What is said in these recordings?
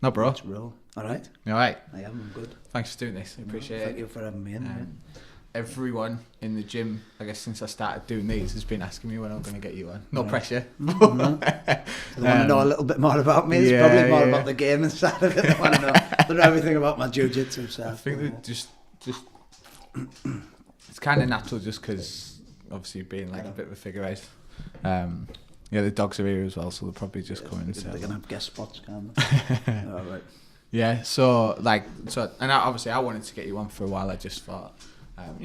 No, bro. Let's roll. All right. You all right? I am. I'm good. Thanks for doing this. I appreciate it. Thank you for having me in. Everyone in the gym, I guess since I started doing these, has been asking me when I'm going to get you on. No pressure. They want to know a little bit more about me. It's probably more about the gaming side of it. They want to know. They know everything about my jiu-jitsu side. I think that just it's kind of natural just because obviously being like a bit of a figurehead. Yeah, the dogs are here as well, so they'll probably just come in and say. They can have guest spots, can't they? All right. Yeah, and obviously I wanted to get you on for a while. I just thought,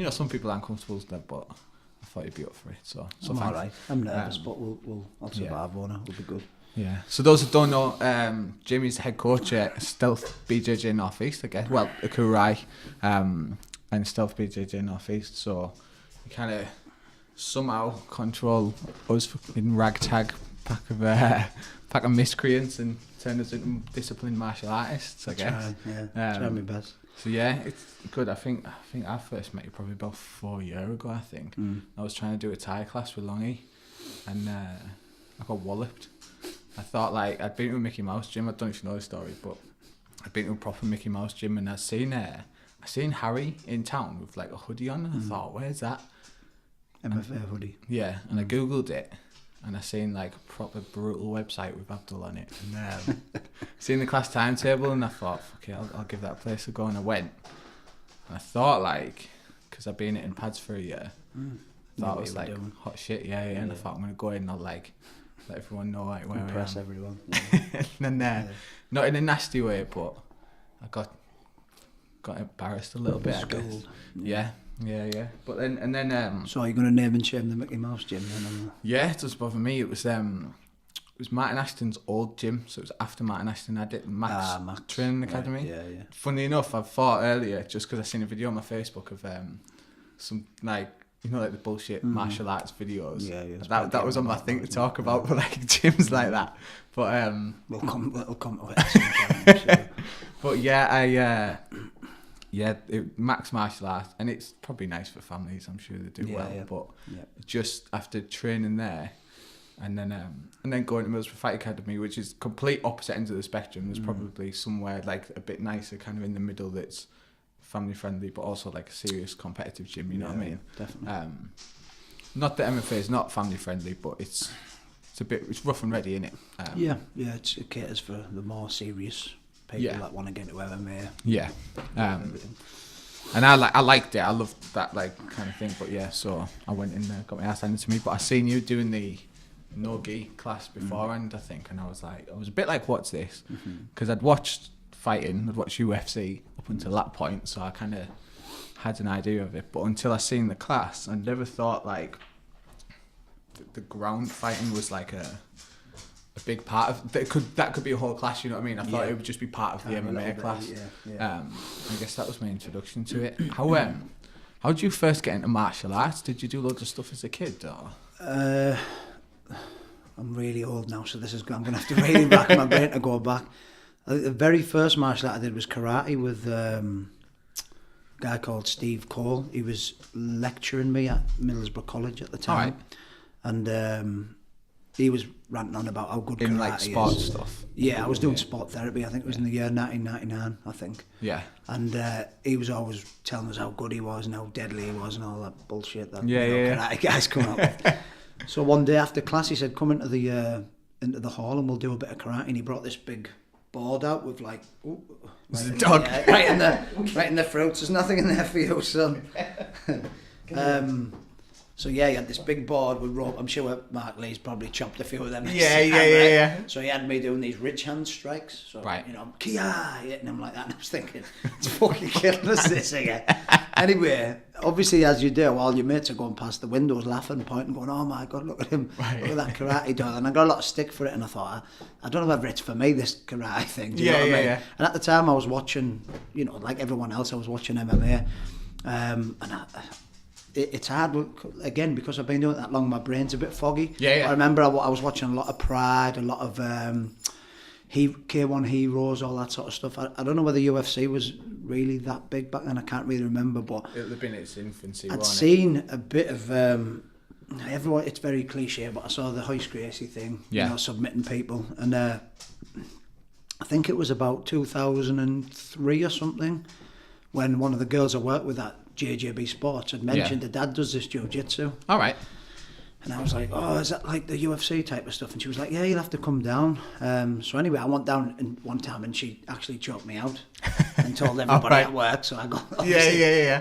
some people aren't comfortable with that, but I thought you'd be up for it. So I'm all right. I'm nervous, but I'll survive, won't I? We'll be good. Yeah. So those who don't know, Jamie's the head coach at Stealth BJJ North East, I guess. Well, Akurai, and Stealth BJJ North East. So you kind of somehow control us in ragtag pack of miscreants and turn us into disciplined martial artists, I guess. Try my best. So yeah, it's good. I think I first met you probably about 4 years ago. I think I was trying to do a Thai class with Longy, and I got walloped. I thought like I'd been to a Mickey Mouse gym. I don't know if you know the story, but I'd been to a proper Mickey Mouse gym, and I seen Harry in town with like a hoodie on, and I thought, where's that? MFA hoodie. Yeah, and I googled it, and I seen like a proper brutal website with Abdul on it, and seen the class timetable, and I thought, fuck it, I'll give that place a go, and I went. And I thought like, because I'd been in pads for a year, I thought it was like hot shit, and I thought I'm gonna go in and I'll like let everyone know like where impress I am. everyone. And then not in a nasty way, but I got embarrassed a little bit. I guess. Yeah. But then So are you going to name and shame the Mickey Mouse gym then? Yeah, it doesn't bother me. It was Martin Ashton's old gym, so it was after Martin Ashton had it, Max Training Academy. Right, yeah. Funny enough, I thought earlier, just because I seen a video on my Facebook of some like like the bullshit martial arts videos. Yeah. That was on my thing to talk about, for like gyms like that. But we'll come to it sometime. But yeah, Max martial arts, and it's probably nice for families. I'm sure they do well. Yeah. But just after training there, and then going to Middlesbrough Fight Academy, which is complete opposite ends of the spectrum. There's probably somewhere like a bit nicer, kind of in the middle, that's family friendly, but also like a serious competitive gym. You know what I mean? Definitely. Not that MFA is not family friendly, but it's rough and ready, isn't it? It caters for the more serious people that want to get into MMA. Yeah. And I liked it. I loved that like kind of thing. But yeah, so I went in there, got my ass handed to me. But I seen you doing the no-gi class beforehand, I think, and I was a bit like, what's this? Because I'd watched fighting, I'd watched UFC up until that point, so I kind of had an idea of it. But until I seen the class, I never thought like the ground fighting was like a big part of that could be a whole class, you know what I mean? I thought it would just be part of the MMA class. I guess that was my introduction to it. How did you first get into martial arts? Did you do loads of stuff as a kid, or? I'm really old now, so I'm going to have to really rack my brain to go back. The very first martial art I did was karate with a guy called Steve Cole. He was lecturing me at Middlesbrough College at the time. And he was ranting on about how good karate is. In like sports stuff? Yeah, I was doing sport therapy. I think it was in the year 1999, I think. Yeah. And he was always telling us how good he was and how deadly he was and all that bullshit that karate guys come up with. So one day after class, he said, come into the hall and we'll do a bit of karate. And he brought this big board out with like... right in the throat. There's nothing in there for you, son. So yeah, he had this big board with rope. I'm sure Mark Lee's probably chopped a few of them. Yeah. So he had me doing these ridge hand strikes. So, Kia, hitting them like that. And I was thinking, it's fucking killing us this again. Anyway, obviously as you do, all your mates are going past the windows laughing, pointing, going, oh my God, look at him. Look at that karate done. And I got a lot of stick for it, and I thought, I don't know whether it's for me, this karate thing. Do you know what I mean? And at the time I was watching, like everyone else, I was watching MMA. And it's hard, again, because I've been doing it that long, my brain's a bit foggy. I remember I was watching a lot of Pride, a lot of K1 Heroes, all that sort of stuff. I don't know whether UFC was really that big back then, I can't really remember, but it would have been its infancy. I'd seen a bit of everyone, it's very cliche, but I saw the Hoist Gracie thing, submitting people, and I think it was about 2003 or something, when one of the girls I worked with at JJB Sports had mentioned her dad does this jiu-jitsu. All right. And I was like, oh, is that like the UFC type of stuff? And she was like, yeah, you'll have to come down. So anyway, I went down one time and she actually choked me out and told everybody at work. So I got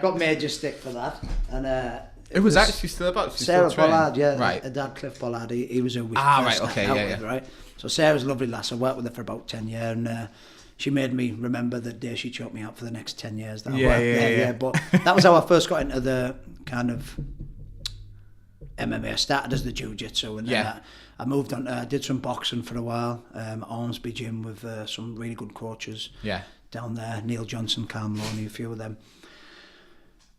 got major stick for that. And it was actually still about Sarah Pollard, right. Her dad, Cliff Pollard, he was a right, okay, right? So Sarah's a lovely lass. I worked with her for about 10 years and she made me remember the day she choked me out for the next 10 years. That I worked there. But that was how I first got into the kind of MMA. I started as the jiu-jitsu and then I moved on. I did some boxing for a while at Ormsby Gym with some really good coaches down there. Neil Johnson, Carl Maloney, a few of them.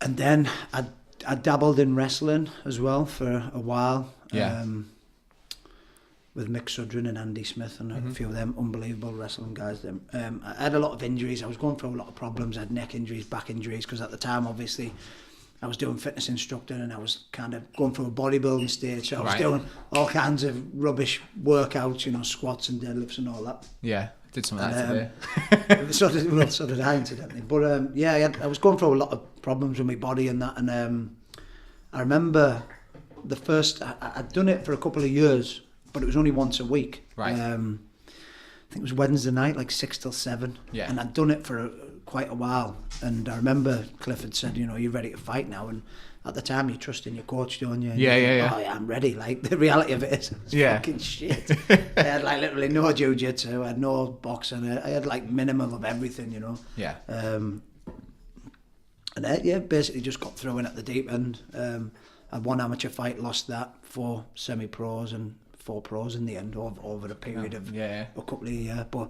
And then I dabbled in wrestling as well for a while. With Mick Sudrin and Andy Smith and a few of them unbelievable wrestling guys. I had a lot of injuries. I was going through a lot of problems. I had neck injuries, back injuries, because at the time, obviously, I was doing fitness instructing and I was kind of going through a bodybuilding stage. So I was doing all kinds of rubbish workouts, you know, squats and deadlifts and all that. Yeah, did some of that today. so did I, incidentally. But I was going through a lot of problems with my body and that. And I remember the first, I'd done it for a couple of years, but it was only once a week. Right. I think it was Wednesday night, like 6 till 7. Yeah. And I'd done it for quite a while. And I remember Cliff had said, you know, you're ready to fight now. And at the time, you trust in your coach, don't you? Yeah. Oh, yeah, I'm ready. Like, the reality of it is, it's fucking shit. I had, like, literally no jiu-jitsu. I had no boxing. I had, like, minimum of everything, you know? Yeah. And basically just got thrown at the deep end. I had one amateur fight, lost that, 4 semi-pros and 4 pros in the end over a period of a couple of years. But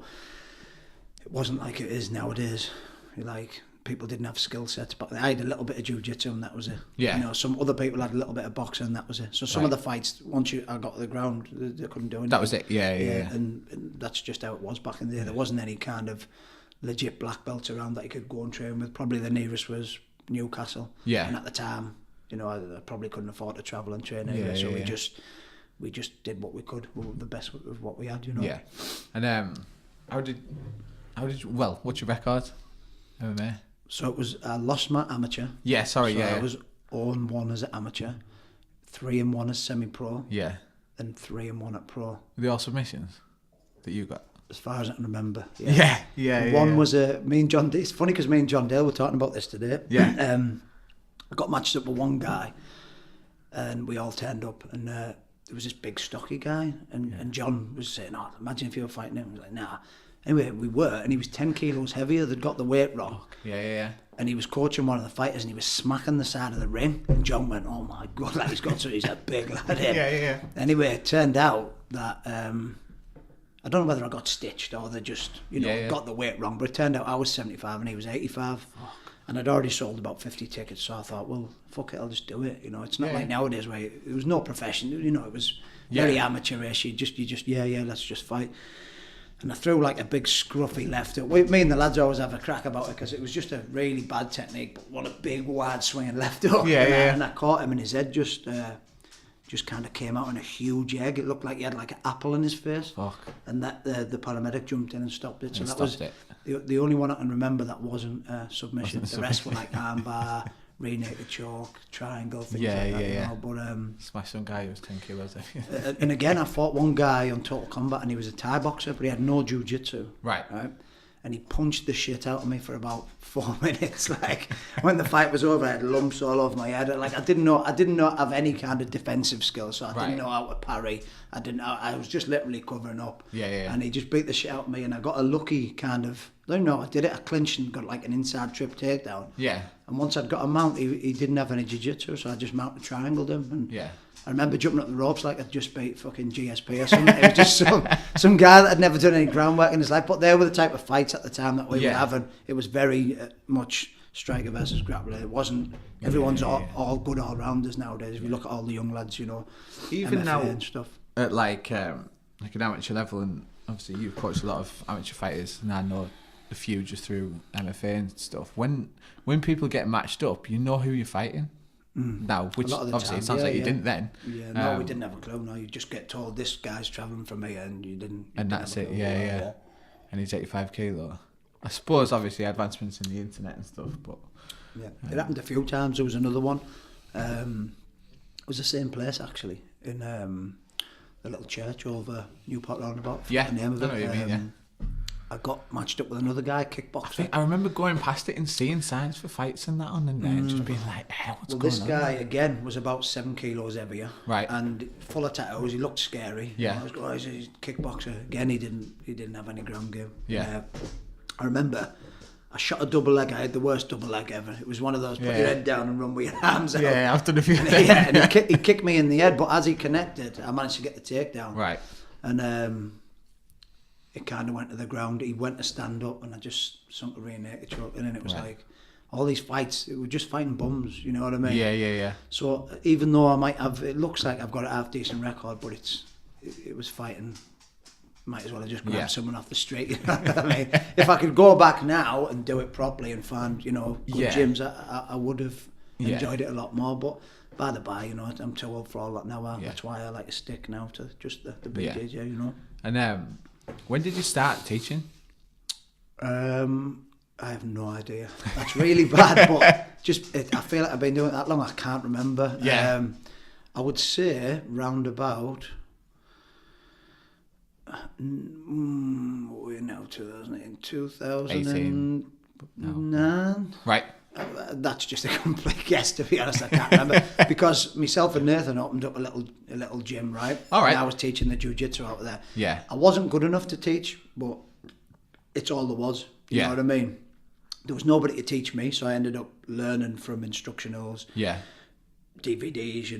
it wasn't like it is nowadays. Like, people didn't have skill sets, but I had a little bit of jiu-jitsu and that was it. Yeah. You know, some other people had a little bit of boxing and that was it. So some of the fights, once I got to the ground, they couldn't do anything. That was it. Yeah. And that's just how it was back in the day. There wasn't any kind of legit black belts around that you could go and train with. Probably the nearest was Newcastle. Yeah. And at the time, you know, I probably couldn't afford to travel and train anyway. So we just did what we could. We were the best with what we had, you know. Yeah. And how did what's your record? MMA? So it was, I lost my amateur. Yeah, sorry, I was 0-1 as an amateur, 3-1 as semi-pro. Yeah. Then 3-1 at pro. Were they all submissions that you got? As far as I can remember. Yeah. One was me and John Dale. It's funny because me and John Dale were talking about this today. Yeah. I got matched up with one guy and we all turned up and there was this big stocky guy and John was saying, oh, imagine if you were fighting him. I was like, nah. Anyway, we were, and he was 10 kilos heavier. They'd got the weight wrong. Yeah. And he was coaching one of the fighters, and he was smacking the side of the ring. And John went, "Oh my God, like he's a big lad." Yeah. Anyway, it turned out that I don't know whether I got stitched or they just, got the weight wrong. But it turned out I was 75 and he was 85. Fuck. And I'd already sold about 50 tickets, so I thought, well, fuck it, I'll just do it. You know, it's not like nowadays where there was no profession. You know, it was very amateurish. You just, let's just fight. And I threw like a big scruffy left hook. Me and the lads always have a crack about it because it was just a really bad technique, but one a big wide swinging left hook. And I caught him and his head just kind of came out in a huge egg. It looked like he had like an apple in his face. Fuck. And that the paramedic jumped in and stopped it. So and that was the only one I can remember that wasn't submission. The rest were like armbar, rear naked choke, triangle, things like that. You know? But smashed some guy who was 10 kilos. And again, I fought one guy on Total Combat and he was a Thai boxer, but he had no jiu-jitsu. Right. And he punched the shit out of me for about 4 minutes. Like when the fight was over, I had lumps all over my head. Like I did not have any kind of defensive skills, so I didn't know how to parry. I was just literally covering up. Yeah. And he just beat the shit out of me, and I got a lucky kind of. I don't know. I did it. I clinched and got like an inside trip takedown. Yeah. And once I'd got a mount, he didn't have any jiu-jitsu, so I just mounted triangled him. And I remember jumping up the ropes like I'd just beat fucking GSP or something. It was just some guy that had never done any groundwork in his life. But they were the type of fights at the time that we were having. It was very much striker versus grappler. It wasn't. Everyone's all good all-rounders nowadays. If you look at all the young lads, you know, even MFA now and stuff. At like an amateur level, and obviously you've coached a lot of amateur fighters, and I know a few just through MFA and stuff. When people get matched up, you know who you're fighting. Now, which obviously it sounds like you didn't then. Yeah, no, we didn't have a clue. No, you just get told this guy's travelling from here, and you didn't. And that's it. Yeah. and he's 85 kilo. I suppose obviously advancements in the internet and stuff, but yeah, it happened a few times. There was another one. It was the same place actually, in the little church over Newport Roundabout. Yeah, the name of I know what you mean. Yeah. I got matched up with another guy, kickboxer. I remember going past it and seeing signs for fights and that on in there, and just being like, hey, what's going on? This guy, again, was about 7 kilos heavier. Right. And full of tattoos. He looked scary. Yeah. I was going, he's a kickboxer. Again, he didn't have any ground game. Yeah. I remember I shot a double leg. I had the worst double leg ever. It was one of those, put your head down and run with your arms out. Yeah, I've done a few. And he kicked me in the head, but as he connected, I managed to get the takedown. Right. And it kind of went to the ground. He went to stand up, and I just sunk a rear naked choke. And then it was like, all these fights, it were just fighting bums, you know what I mean? Yeah. So even though I might have, it looks like I've got a half decent record, but it was fighting. Might as well have just grabbed someone off the street. You know what I mean? If I could go back now and do it properly and find, good gyms, I would have enjoyed it a lot more. But by the by, I'm too old for all that now. That's why I like to stick now to just the BJJ, And when did you start teaching? I have no idea. That's really bad, but I feel like I've been doing it that long. I can't remember. Yeah. I would say round about. We're now 2009. Right. That's just a complete guess, to be honest. I can't remember because myself and Nathan opened up a little gym, right? All right. And I was teaching the jiu-jitsu out there. Yeah. I wasn't good enough to teach, but it's all there was. You know what I mean? There was nobody to teach me, so I ended up learning from instructionals. Yeah. DVDs,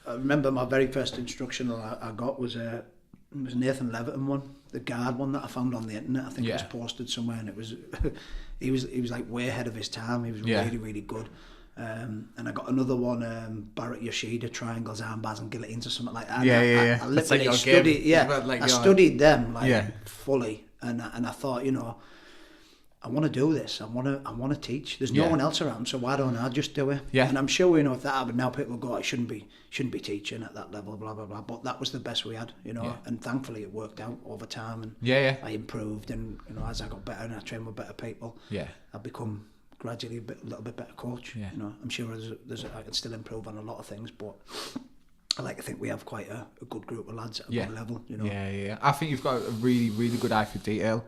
I remember my very first instructional I got was Nathan Leviton one, the guard one that I found on the internet. I think it was posted somewhere, and it was he was like way ahead of his time. He was really, really good. And I got another one, Barrett Yoshida, triangles, arm bars, and guillotines or something like that. Yeah. I literally studied. I studied them fully, and I thought, I want to do this. I want to teach. There's no one else around, so why don't I just do it? Yeah. And I'm sure if that happened now, people go, I shouldn't be teaching at that level, blah blah blah. But that was the best we had, And thankfully it worked out over time. And I improved, and as I got better and I trained with better people, I've become gradually a little bit better coach. Yeah. I'm sure I can still improve on a lot of things, but I like to think we have quite a good group of lads at a good level. Yeah. I think you've got a really, really good eye for detail.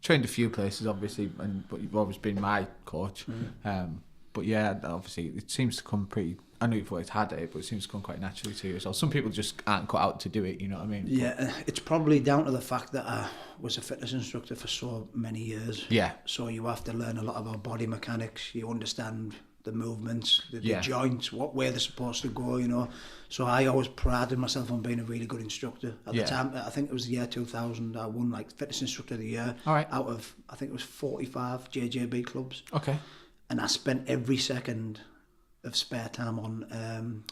Trained a few places, obviously, but you've always been my coach. But yeah, obviously, it seems to come pretty. I know you've worked hard at it, but it seems to come quite naturally to you as well. Some people just aren't cut out to do it. You know what I mean? Yeah, it's probably down to the fact that I was a fitness instructor for so many years. Yeah. So you have to learn a lot about body mechanics. You understand the movements, the joints, where they're supposed to go, So I always prided myself on being a really good instructor. At the time, I think it was the year 2000, I won Fitness Instructor of the Year out of, I think it was 45 JJB clubs. Okay. And I spent every second of spare time on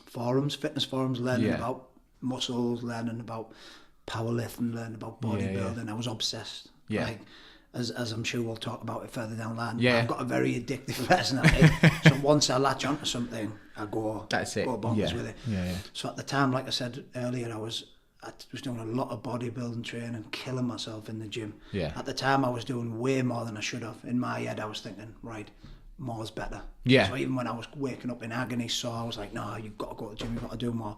fitness forums, learning about muscles, learning about powerlifting, learning about bodybuilding. I was obsessed. Yeah. As I'm sure we'll talk about it further down the line. I've got a very addictive personality. So once I latch onto something, I go bonkers with it. So at the time, like I said earlier, I was doing a lot of bodybuilding training, killing myself in the gym. At the time, I was doing way more than I should have. In my head, I was thinking, right, more's better. So even when I was waking up in agony, I was like, no, you've got to go to the gym, you've got to do more.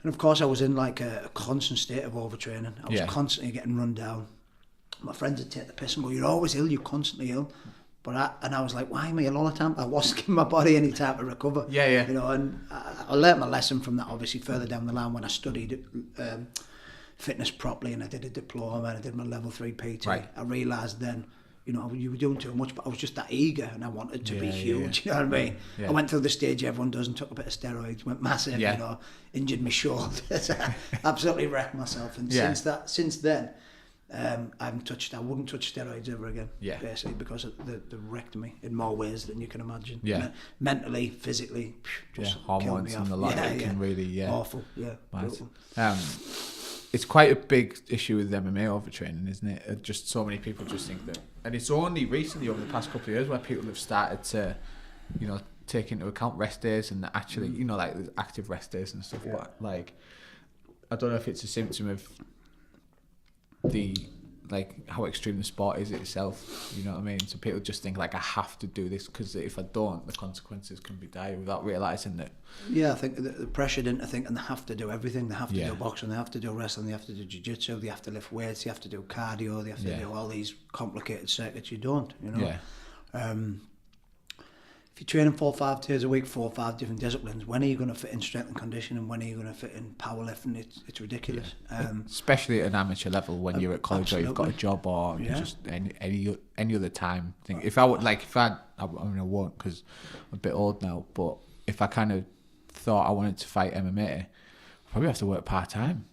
And of course, I was in a constant state of overtraining. I was constantly getting run down. My friends would take the piss and go, you're always ill, you're constantly ill. But I was like, why am I ill all the time? I wasn't giving my body any time to recover. And I learnt my lesson from that, obviously, further down the line when I studied fitness properly and I did a diploma and I did my level 3 PT. I realised then, you were doing too much, but I was just that eager and I wanted to be huge, you know what I mean? I went through the stage everyone does and took a bit of steroids, went massive, injured my shoulders, absolutely wrecked myself. And since then, I wouldn't touch steroids ever again, basically, because they wrecked me in more ways than you can imagine. Mentally, physically, just hormones and the like can really, awful, right. It's quite a big issue with MMA overtraining, isn't it? Just so many people just think that, and it's only recently over the past couple of years where people have started to, take into account rest days and actually, there's active rest days and stuff. But I don't know if it's a symptom of the like how extreme the sport is itself. You know what I mean? So people just think like I have to do this because if I don't, the consequences can be dire without realising that. Yeah, I think the pressured into thinking they have to do everything. They have to do boxing, they have to do wrestling, they have to do jiu-jitsu, they have to lift weights, they have to do cardio, they have to do all these complicated circuits. You don't, you know. Yeah. If you're training 4 or 5 days a week, 4 or 5 different disciplines, when are you going to fit in strength and conditioning? When are you going to fit in powerlifting? It's ridiculous. Especially at an amateur level when you're at college or you've got a job or just any other time. If I would I mean I won't because I'm a bit old now, but if I kind of thought I wanted to fight MMA, I'd probably have to work part-time.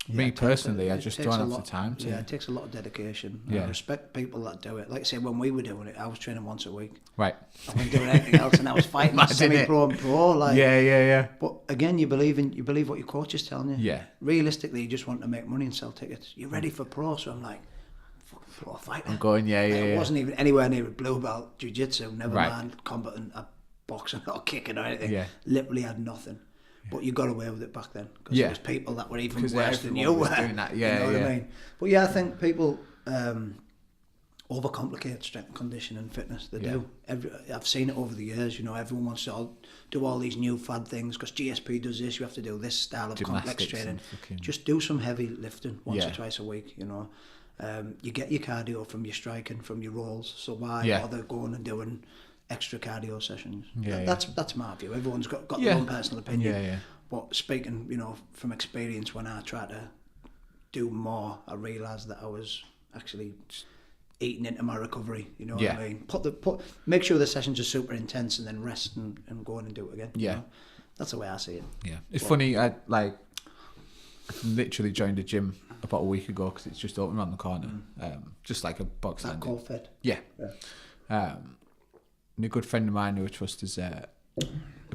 Me personally, I just don't have the time to. Yeah, it takes a lot of dedication. I respect people that do it. Like I say, when we were doing it, I was training once a week. Right. I wasn't doing anything else, and I was fighting semi-pro and pro. Like, yeah. But again, you believe what your coach is telling you. Yeah. Realistically, you just want to make money and sell tickets. You're ready for pro, so I'm like, fucking pro fighter. I'm going, I wasn't even anywhere near a blue belt jiu-jitsu. Never mind combating a boxing or kicking or anything. Yeah. Literally had nothing. But you got away with it back then because there was people that were even worse than you were. Doing that. Yeah, you know what I mean? But yeah, I think people overcomplicate strength and conditioning and fitness. They do. I've seen it over the years. You know, everyone wants to do all these new fad things because GSP does this. You have to do this style of complex training. Just do some heavy lifting once or twice a week. You know, you get your cardio from your striking, from your rolls. So why bother going and doing extra cardio sessions? That's my view. Everyone's got their own personal opinion. But speaking, you know, from experience, when I tried to do more, I realised that I was actually eating into my recovery. You know what I mean? Make sure the sessions are super intense, and then rest and go on and do it again. Yeah, you know? That's the way I see it. Yeah, it's funny. I literally joined a gym about a week ago because it's just open around the corner. Just like a box. That called Fit. Yeah. And a good friend of mine who I trust is a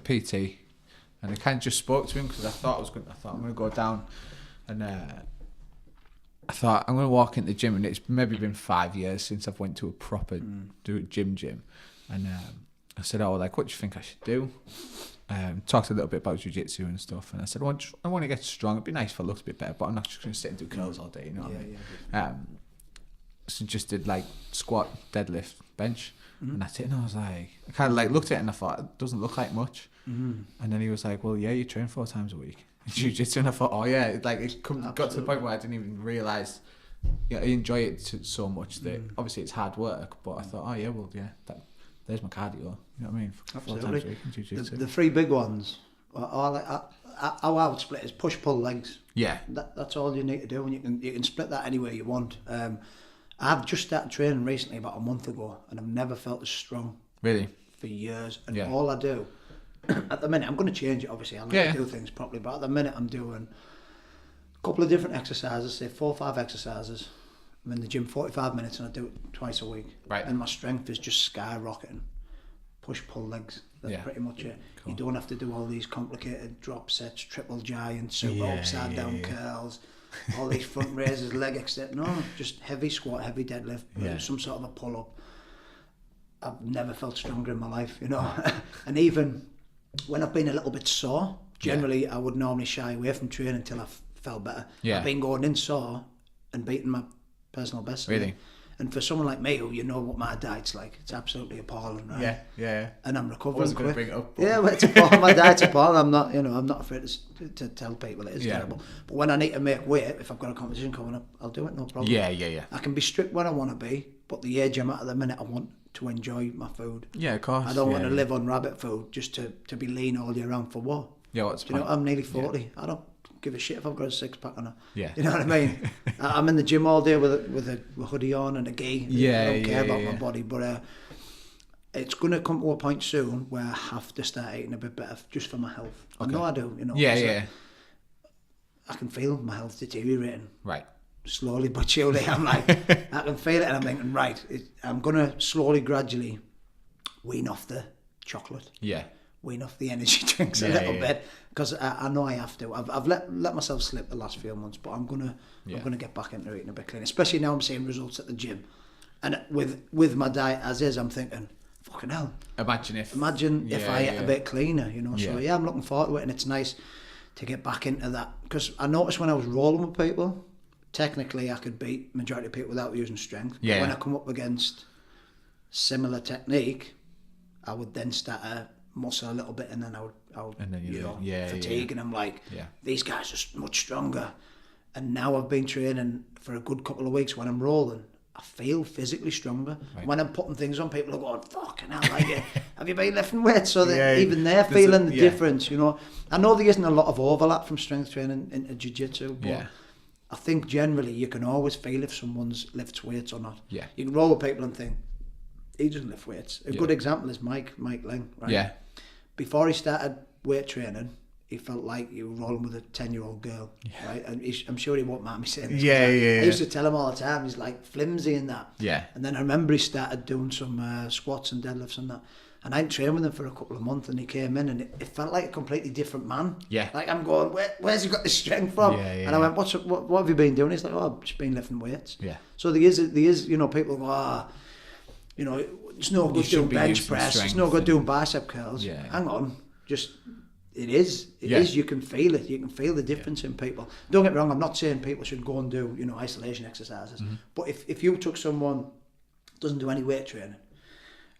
PT, and I kind of just spoke to him because I thought I'm going to go down, and I thought I'm going to walk into the gym, and it's maybe been 5 years since I've went to a proper gym, and I said, what do you think I should do? Talked a little bit about jiu-jitsu and stuff, and I said, I want to get strong. It'd be nice if I looked a bit better, but I'm not just going to sit and do curls all day, you know what I mean? So just did like squat, deadlift, bench. And that's it. And I was like, I kind of like looked at it and I thought, it doesn't look like much. And then he was like, well, yeah, you train 4 times a week in jiu-jitsu. And I thought, like it got to the point where I didn't even realise. I enjoy it so much that obviously it's hard work, but I thought, there's my cardio. You know what I mean? 4 times a week in jiu-jitsu. The 3 big ones, how I would split is push-pull legs. Yeah. That's all you need to do, and you can split that any way you want. I've just started training recently about a month ago, and I've never felt as strong. Really? For years. And all I do, at the minute, I'm going to change it, obviously. I like to do things properly, but at the minute I'm doing a couple of different exercises, say 4 or 5 exercises. I'm in the gym 45 minutes, and I do it twice a week. Right. And my strength is just skyrocketing. Push-pull legs. That's pretty much it. Cool. You don't have to do all these complicated drop sets, triple giant, super upside down curls. All these front raises, leg extent. No, just heavy squat, heavy deadlift, some sort of a pull-up. I've never felt stronger in my life, you know. And even when I've been a little bit sore, generally I would normally shy away from training until I felt better. I've been going in sore and beating my personal best. Really? And for someone like me, who you know what my diet's like, it's absolutely appalling, right? Yeah. And I'm recovering quick. Bring it up, well, it's appalling. My diet's appalling. I'm not afraid to tell people it is terrible. But when I need to make weight, if I've got a competition coming up, I'll do it, no problem. Yeah. I can be strict when I want to be, but the age I'm at the minute, I want to enjoy my food. Yeah, of course. I don't want to live on rabbit food just to be lean all year round for what? Yeah, what's the point? I'm nearly 40. Yeah. I don't give a shit if I've got a 6-pack on it. Yeah. You know what I mean? I'm in the gym all day with a hoodie on and a gi. I don't care about my body, but it's going to come to a point soon where I have to start eating a bit better just for my health. Okay. I know I do, you know. I can feel my health deteriorating. Right. Slowly but surely. I'm like, I can feel it, and I'm thinking, right, I'm going to slowly, gradually wean off the chocolate. Yeah. Wean off the energy drinks a little bit, because I know I have to. I've let myself slip the last few months, but I'm gonna get back into eating a bit clean. Especially now I'm seeing results at the gym, and with my diet as is, I'm thinking, fucking hell. Imagine if I ate a bit cleaner, you know. So I'm looking forward to it, and it's nice to get back into that, because I noticed when I was rolling with people, technically I could beat majority of people without using strength. Yeah. But when I come up against similar technique, I would then start to muscle a little bit, and then I would and then fatigue, and I'm like, these guys are much stronger. And now I've been training for a good couple of weeks. When I'm rolling, I feel physically stronger. Right. When I'm putting things on, people are going, fucking hell, like, have you been lifting weights? So even they're feeling the difference, you know. I know there isn't a lot of overlap from strength training into jiu-jitsu, but I think generally you can always feel if someone's lifts weights or not. Yeah. You can roll with people and think, he doesn't lift weights. A good example is Mike Ling, right? Yeah. Before he started weight training, he felt like he was rolling with a 10-year-old girl, right? And I'm sure he won't mind me saying this. I used to tell him all the time, he's like flimsy in that. Yeah. And then I remember he started doing some squats and deadlifts and that. And I trained with him for a couple of months, and he came in, and it felt like a completely different man. Yeah. Like I'm going, where's he got this strength from? And I went, what have you been doing? He's like, I've just been lifting weights. Yeah. So there is, you know, people go, you know, it's no good doing bench press, it's no good doing bicep curls. Yeah. Hang on, just... It is. You can feel it. You can feel the difference in people. Don't get me wrong, I'm not saying people should go and do, you know, isolation exercises. Mm-hmm. But if you took someone doesn't do any weight training,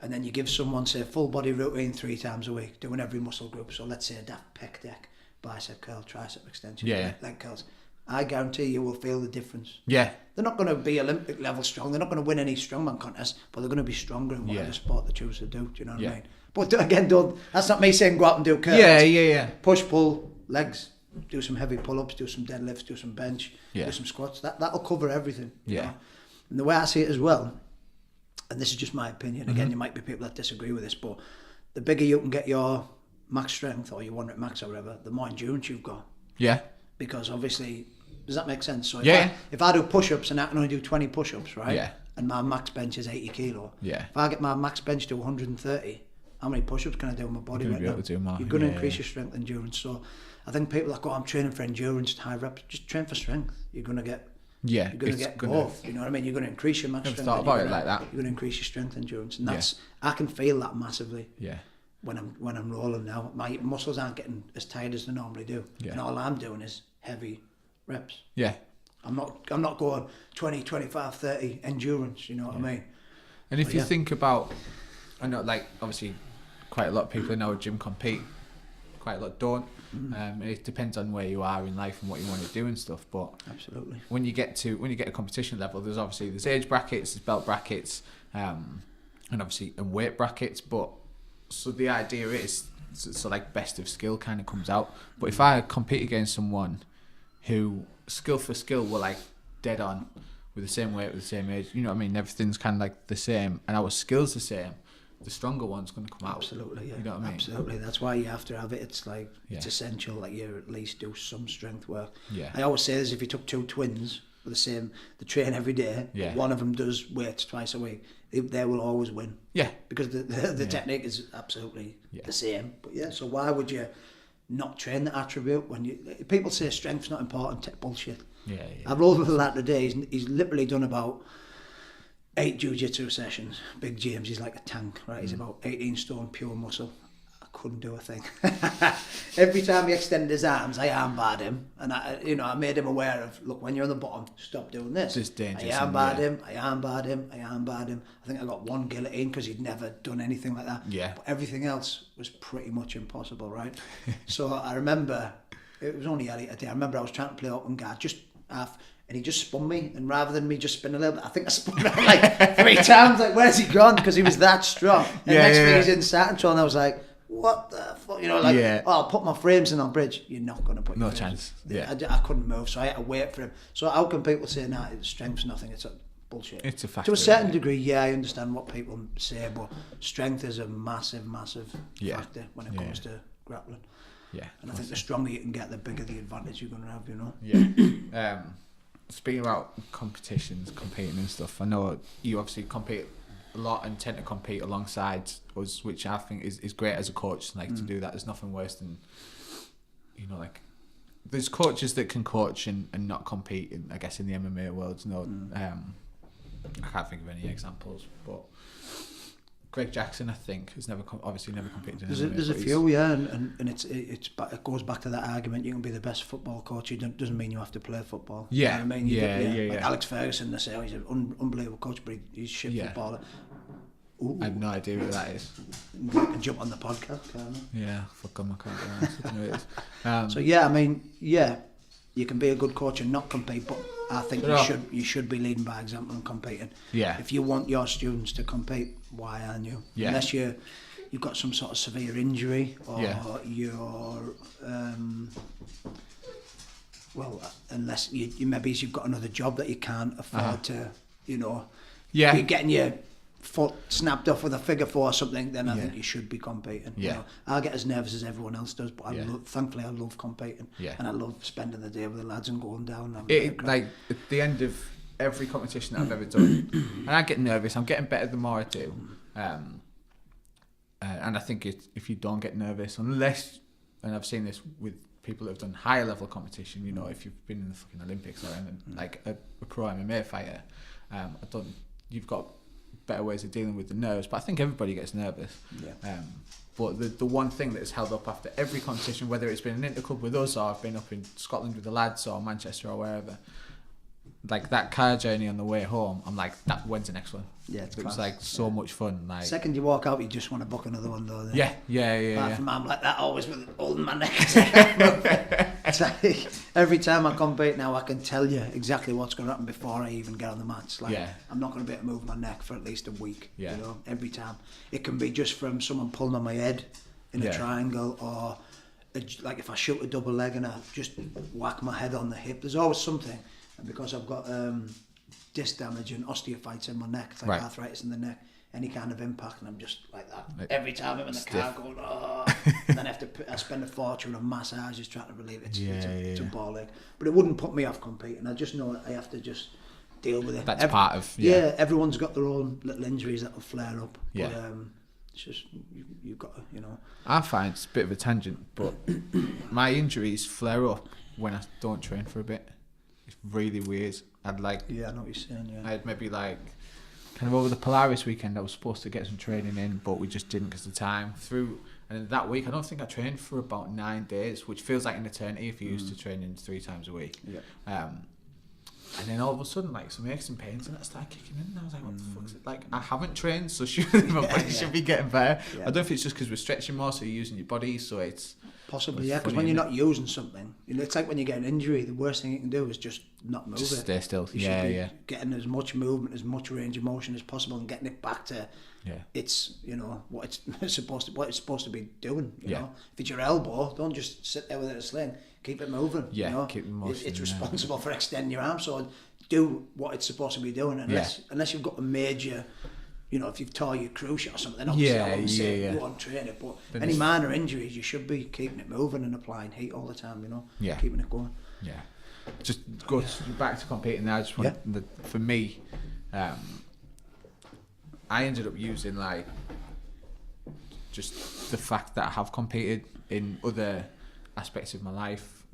and then you give someone, say, full body routine 3 times a week, doing every muscle group, so let's say a pec deck, bicep curl, tricep extension, leg curls, I guarantee you will feel the difference. Yeah. They're not going to be Olympic level strong. They're not going to win any strongman contests, but they're going to be stronger in whatever sport they choose to do. Do you know what I mean? But again, that's not me saying go out and do curls. Push, pull, legs, do some heavy pull-ups, do some deadlifts, do some bench, do some squats. That'll cover everything. You know? And the way I see it as well, and this is just my opinion, again, there might be people that disagree with this, but the bigger you can get your max strength, or your 1 rep max or whatever, the more endurance you've got. Yeah. Because obviously, does that make sense? So if I do push-ups and I can only do 20 push-ups, right? Yeah. And my max bench is 80 kilo. Yeah. If I get my max bench to 130, how many push-ups can I do on my body right now? You're going to increase your strength and endurance. So I think people that go, I'm training for endurance, high reps, just train for strength. You're going to get both. You know what I mean? You're going to increase your max strength. Thought about it like that. You're going to increase your strength and endurance, and that's I can feel that massively. Yeah. When I'm rolling now, my muscles aren't getting as tired as they normally do, and all I'm doing is heavy reps. Yeah. I'm not going 20, 25, 30 endurance. You know what I mean? And if you think about, I know, like obviously, quite a lot of people in our gym compete. Quite a lot don't. It depends on where you are in life and what you want to do and stuff. But absolutely, when you get a competition level, there's age brackets, there's belt brackets, and obviously weight brackets. But so the idea is so like best of skill kind of comes out. But if I compete against someone who skill for skill were like dead on with the same weight, with the same age, you know what I mean? Everything's kind of like the same, and our skills the same. The stronger one's going to come out. Absolutely, yeah. You know what I mean? Absolutely. That's why you have to have it. It's like it's essential that you at least do some strength work. Yeah. I always say this: if you took 2 twins with they train every day. Yeah. One of them does weights twice a week. They will always win. Yeah. Because the technique is absolutely the same. But so why would you not train that attribute when people say strength's not important? Bullshit. Yeah. I rolled with a lad today. He's literally done about 8 jiu-jitsu sessions. Big James, he's like a tank, right? He's about 18 stone, pure muscle. I couldn't do a thing. Every time he extended his arms, I armbarred him, and I made him aware of, look, when you're on the bottom, stop doing this. It's dangerous. I armbarred him. I think I got 1 guillotine because he'd never done anything like that. Yeah. But everything else was pretty much impossible, right? So I remember, it was only early today. I remember I was trying to play open guard, just half. And he just spun me, and rather than me just spin a little bit, I think I spun around like 3 times. Like, where's he gone? Because he was that strong. And next thing he's in satin control, and I was like, what the fuck? You know, like, I'll put my frames in on bridge. You're not going to put your frames. Chance. Yeah. I couldn't move, so I had to wait for him. So how can people say, nah, strength's nothing? It's bullshit. It's a fact. To a certain degree, I understand what people say, but strength is a massive, massive factor when it comes to grappling. Yeah. And I think the stronger you can get, the bigger the advantage you're going to have, you know? Yeah. Speaking about competitions, competing and stuff, I know you obviously compete a lot and tend to compete alongside us, which I think is great as a coach, like to do that. There's nothing worse than, you know, like there's coaches that can coach and not compete, I guess, in the MMA world. I can't think of any examples, but Greg Jackson, I think, has obviously never competed in There's a few, yeah, and it goes back to that argument. You can be the best football coach. Doesn't mean you have to play football. Yeah, you know what I mean? Yeah. Like Alex Ferguson, they say, oh, he's an unbelievable coach, but he's shit footballer. Ooh. I have no idea what that is. You can jump on the podcast, can't you? Yeah, fuck on, I can't know what it is. So yeah, I mean, yeah, you can be a good coach and not compete, but I think you should be leading by example and competing. Yeah. If you want your students to compete, why aren't you? Yeah. Unless you've got some sort of severe injury or you're unless maybe you've got another job that you can't afford to, you're getting your foot snapped off with a figure four or something, then I think you should be competing. Yeah. I'll get as nervous as everyone else does, but thankfully I love competing. Yeah. And I love spending the day with the lads and going down. Like at the end of every competition that I've ever done, and I get nervous, I'm getting better the more I do. And I think if you don't get nervous, unless, and I've seen this with people that have done higher level competition, if you've been in the fucking Olympics or anything, like a pro MMA fighter, you've got better ways of dealing with the nerves, but I think everybody gets nervous. But the one thing that has held up after every competition, whether it's been an interclub with us or I've been up in Scotland with the lads or Manchester or wherever, like that car journey on the way home, I'm like, when's the next one? Yeah, it was like so much fun. Like, second you walk out, you just want to book another one though. Yeah. Apart from I'm like that always with holding my neck. It's like, every time I compete now, I can tell you exactly what's going to happen before I even get on the mats. Like, I'm not going to be able to move my neck for at least a week. Yeah. Every time. It can be just from someone pulling on my head in a triangle, or like if I shoot a double leg and I just whack my head on the hip. There's always something. And because I've got disc damage and osteophytes in my neck, it's like arthritis in the neck, any kind of impact, and I'm just like that. Every time I'm in the car going, and then I spend a fortune on massages trying to relieve it. It's a ball ache. But it wouldn't put me off competing. I just know that I have to just deal with it. That's part of... Yeah, everyone's got their own little injuries that will flare up. Yeah. But, it's just, you've got to, I find it's a bit of a tangent, but my injuries flare up when I don't train for a bit. It's really weird. I'd like... Yeah, I know what you're saying, yeah. I'd maybe like... Kind of over the Polaris weekend, I was supposed to get some training in, but we just didn't because of the time. And that week, I don't think I trained for about 9 days, which feels like an eternity if you're used to training 3 times a week. Yeah. And then all of a sudden, like, some aches and pains, and that started kicking in, and I was like, what the fuck is it? Like, I haven't trained, so surely my body should be getting better. Yeah. I don't know if it's just because we're stretching more, so you're using your body, so it's... Possibly, yeah, because when you're not using something, it's like when you get an injury, the worst thing you can do is just not move just it. Stay still. You should be getting as much movement, as much range of motion as possible, and getting it back to it's what it's supposed to be doing. You know, if it's your elbow, don't just sit there with it a sling. Keep it moving. Yeah, keep it motion. It's responsible for extending your arm, so do what it's supposed to be doing. Unless you've got a major. If you've tore your cruciate or something, then obviously I wouldn't say go on train it. But any minor injuries, you should be keeping it moving and applying heat all the time, keeping it going. Yeah. Just go back to competing now. I just want for me, I ended up using like just the fact that I have competed in other aspects of my life.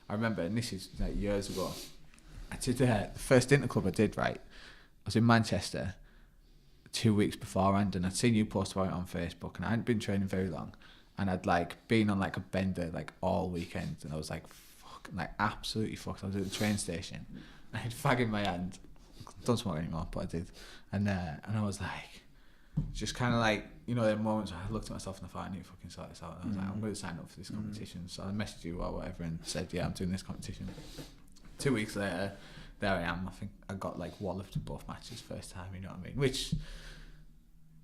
I remember, and this is like years ago, I did the first interclub I did, right? I was in Manchester 2 weeks beforehand, and I'd seen you post about it on Facebook, and I hadn't been training very long, and I'd like been on like a bender like all weekend, and I was like absolutely fucked. I was at the train station, I had fag in my hand, don't smoke anymore, but I did, and I was like, just kind of like, them moments where I looked at myself and I thought I need to fucking sort this out, and I was like, I'm going to sign up for this competition. So I messaged you or whatever and said, I'm doing this competition. 2 weeks later, there I am. I think I got like walloped in both matches first time, you know what I mean? Which,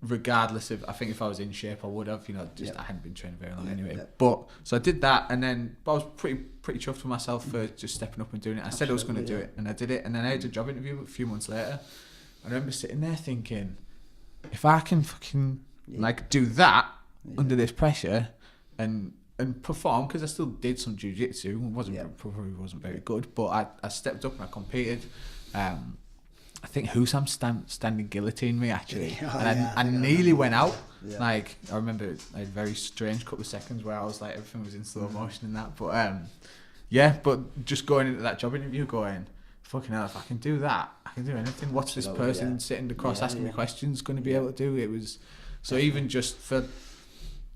regardless of, I think if I was in shape I would have, I hadn't been training very long anyway. But, so I did that, and then I was pretty chuffed with myself for just stepping up and doing it. I said I was going to do it, and I did it, and then I had a job interview a few months later. I remember sitting there thinking, if I can fucking like do that under this pressure and perform, because I still did some jiu-jitsu, probably wasn't very good, but I stepped up and I competed. I think Husam standing guillotine me actually, and I nearly went out. Like, I remember I had a very strange couple of seconds where I was like, everything was in slow motion and that, but but just going into that job interview going, fucking hell, if I can do that, I can do anything. What's this person sitting across asking me questions going to be able to do? It was so even just for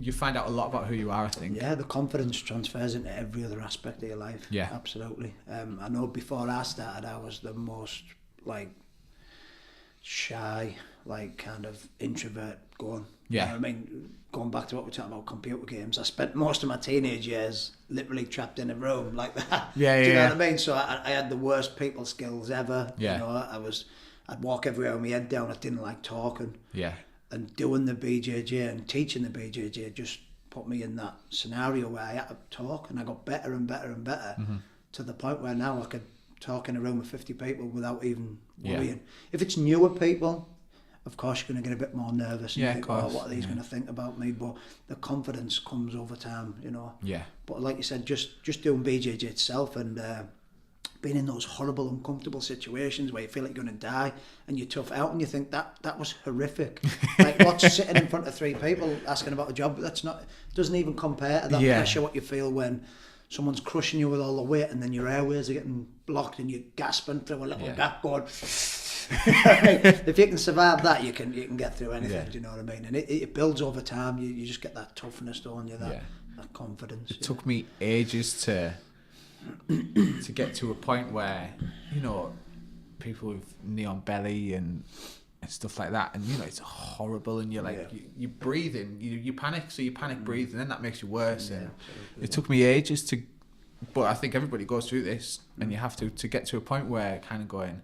you find out a lot about who you are, I think. Yeah, the confidence transfers into every other aspect of your life. Yeah, absolutely. I know before I started, I was the most like shy, like kind of introvert going. Yeah. You know what I mean? Going back to what we're talking about computer games, I spent most of my teenage years literally trapped in a room like that. Yeah, Do you know what I mean? So I had the worst people skills ever. Yeah. You know, I'd walk everywhere with my head down. I didn't like talking. Yeah. And doing the BJJ and teaching the BJJ just put me in that scenario where I had to talk, and I got better and better and better to the point where now I could talk in a room of 50 people without even worrying. Yeah. If it's newer people, of course you're going to get a bit more nervous and think, oh, what are these going to think about me? But the confidence comes over time, you know. Yeah. But like you said, just doing BJJ itself and being in those horrible, uncomfortable situations where you feel like you're going to die and you tough out and you think that was horrific. Like what's sitting in front of 3 people asking about a job, doesn't even compare to that pressure what you feel when someone's crushing you with all the weight and then your airways are getting blocked and you're gasping through a little gap going. If you can survive that, you can get through anything. Do you know what I mean? And it builds over time. You just get that toughness on you, that confidence. It took me ages to get to a point where, you know, people with neon belly and stuff like that, and you know it's horrible, and you're like you breathe in, you panic, so you panic breathe, and then that makes you worse. And it took me ages to, but I think everybody goes through this, and you have to get to a point where kind of going,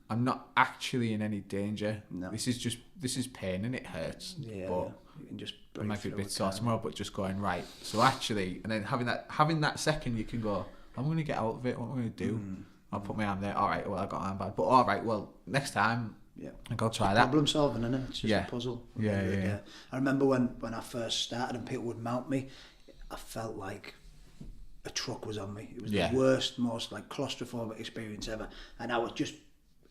I'm not actually in any danger. No. This is pain and it hurts. Yeah, but you can just I might be a bit sore tomorrow, but just going right. So actually, and then having that second, you can go, I'm going to get out of it. What am I going to do? I'll put my arm there. All right, well, I got arm bad, but all right, well, next time, I go try that. Problem solving, isn't it? It's just a puzzle. Yeah. I remember when I first started and people would mount me, I felt like a truck was on me. It was the worst, most like claustrophobic experience ever, and I was just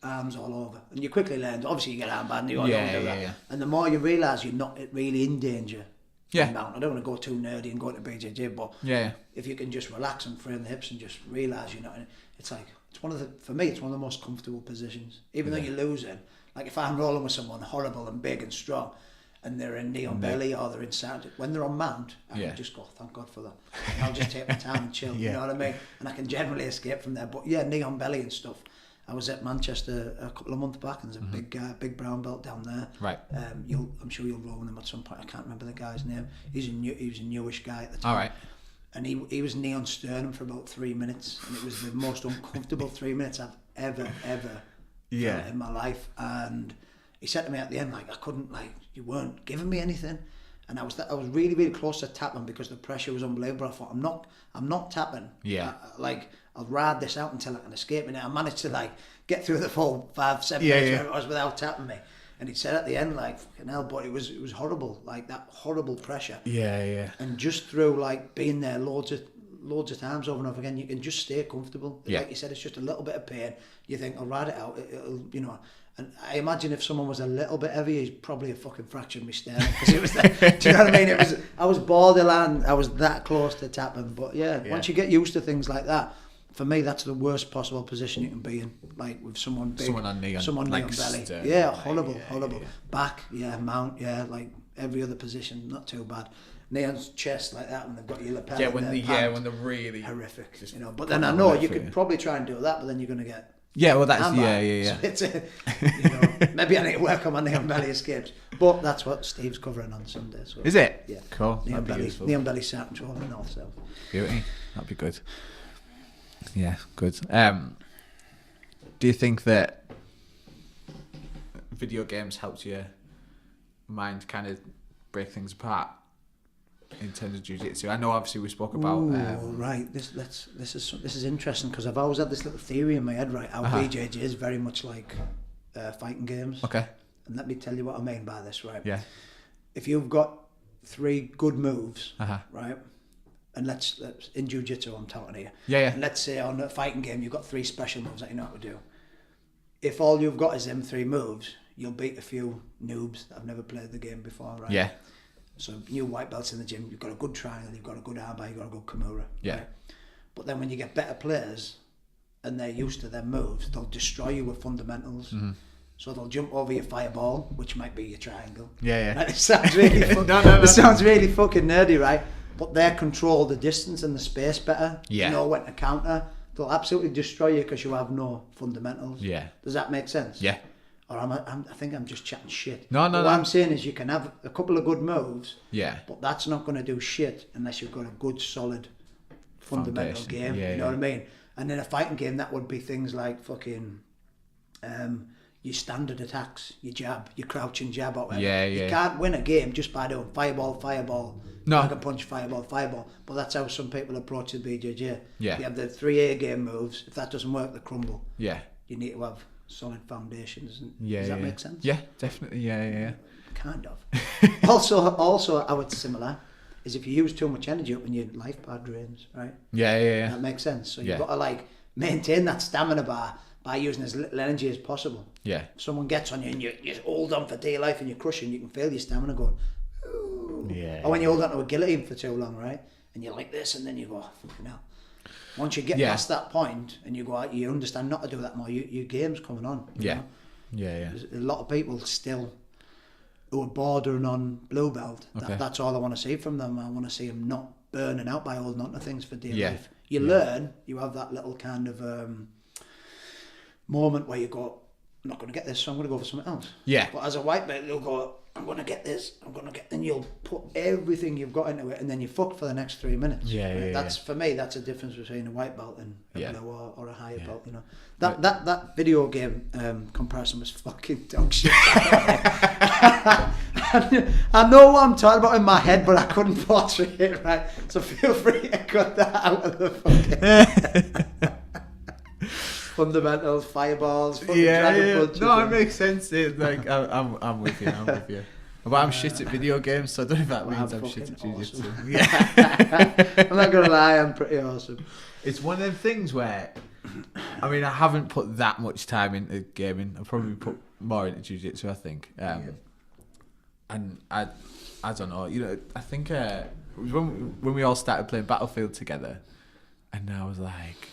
arms all over. And you quickly learn. Obviously, you get arm bad, and you don't do that. Yeah. And the more you realise you're not really in danger. Yeah. I don't want to go too nerdy and go into BJJ, but if you can just relax and frame the hips and just realise you're not in it, it's like for me it's one of the most comfortable positions. Even though you're losing, like if I'm rolling with someone horrible and big and strong, and they're in knee on belly or they're in sound, when they're on mount, I can just go, thank God for that. And I'll just take my time and chill. You know what I mean? And I can generally escape from there. But knee on belly and stuff. I was at Manchester a couple of months back, and there's a big brown belt down there. Right. I'm sure you'll roll with him at some point. I can't remember the guy's name. He was a newish guy at the time. All right. And he was knee on sternum for about 3 minutes, and it was the most uncomfortable 3 minutes I've ever felt in my life. And he said to me at the end, like, I couldn't, like, you weren't giving me anything. And I was really, really close to tapping because the pressure was unbelievable. I thought, I'm not tapping. Yeah. I'll ride this out until I can escape. And I managed to like get through the full 5-7 minutes where it was without tapping me. And he said at the end, like, fucking hell, but it was horrible, like that horrible pressure. Yeah. And just through like being there loads of times over and over again, you can just stay comfortable. Yeah. Like you said, it's just a little bit of pain. You think, I'll ride it out. It'll, you know. And I imagine if someone was a little bit heavy, he's probably fucking fractured my sternum. Because it was like, do you know what I mean? I was borderline. I was that close to tapping. But once you get used to things like that, for me, that's the worst possible position you can be in. Like with someone big, someone on knee on belly. Horrible. Yeah. Back, mount, like every other position, not too bad. Knee on chest like that when they've got your lapel. Yeah, when they're really horrific. You know, but then I know you could probably try and do that, but then you're going to get. Yeah, well, that's So it's maybe I need to work on my knee on belly escapes, but that's what Steve's covering on Sunday. So. Is it? Yeah, cool. Knee on belly sat control in north south. Beauty, that'd be good. Yeah, good. Do you think that video games helped your mind kind of break things apart in terms of jiu-jitsu? I know obviously we spoke about right, this is interesting because I've always had this little theory in my head, right, how BJJ is very much like fighting games. Okay. And let me tell you what I mean by this, right? Yeah. If you've got 3 good moves, right, and let's in jiu-jitsu I'm talking here. Yeah. And let's say on a fighting game you've got 3 special moves that you know how to do. If all you've got is them 3 moves, you'll beat a few noobs that have never played the game before, right? Yeah. So new white belts in the gym, you've got a good triangle, you've got a good armbar, you've got a good kimura. Yeah. Right? But then when you get better players, and they're used to their moves, they'll destroy you with fundamentals. So they'll jump over your fireball, which might be your triangle. Yeah. Right? It sounds really it sounds really fucking nerdy, right? But they control the distance and the space better. Yeah. You know when to counter. They'll absolutely destroy you because you have no fundamentals. Yeah. Does that make sense? Yeah. Or I think I'm just chatting shit. No. What I'm saying is you can have a couple of good moves. Yeah. But that's not going to do shit unless you've got a good, solid, fundamental game. Yeah, you know what I mean? And in a fighting game, that would be things like fucking your standard attacks, your jab, your crouching jab, or whatever. Yeah. You can't win a game just by doing fireball, No. dragon punch, fireball. But that's how some people approach the BJJ. Yeah. You have the 3A game moves. If that doesn't work, they crumble. Yeah. You need to have solid foundations. Yeah. Does that make sense? Yeah, definitely. Yeah. Kind of. also, how it's similar is if you use too much energy up when your life bar drains, right? Yeah. That makes sense. So you've got to like maintain that stamina bar by using as little energy as possible. Yeah. If someone gets on you and you hold on for dear life and you're crushing, you can feel your stamina going. Ooh. Yeah. Or when you hold on to a guillotine for too long, right? And you're like this, and then you go, oh, fucking hell. Once you get past that point and you go out, you understand not to do that more. Your game's coming on. You know? Yeah. There's a lot of people still who are bordering on blue belt. That's all I want to see from them. I want to see them not burning out by holding on to things for dear life. You learn, you have that little kind of moment where you go, I'm not going to get this, so I'm going to go for something else. Yeah. But as a white belt, you'll go, I'm going to get this, and you'll put everything you've got into it, and then you're fucked for the next 3 minutes. For me, that's a difference between a white belt and a blue or a higher belt. You know, that video game comparison was fucking dog shit. I know what I'm talking about in my head, but I couldn't portray it right. So feel free to cut that out of the fucking fundamentals, fireballs, dragon punches. No, it makes sense. Like I'm with you. But I'm shit at video games, so I don't know if that means I'm shit at jiu-jitsu. Awesome. Yeah. I'm not gonna lie, I'm pretty awesome. It's one of them things where, I mean, I haven't put that much time into gaming. I've probably put more into jiu-jitsu, I think. And I don't know. You know, I think it was when we all started playing Battlefield together, and I was like,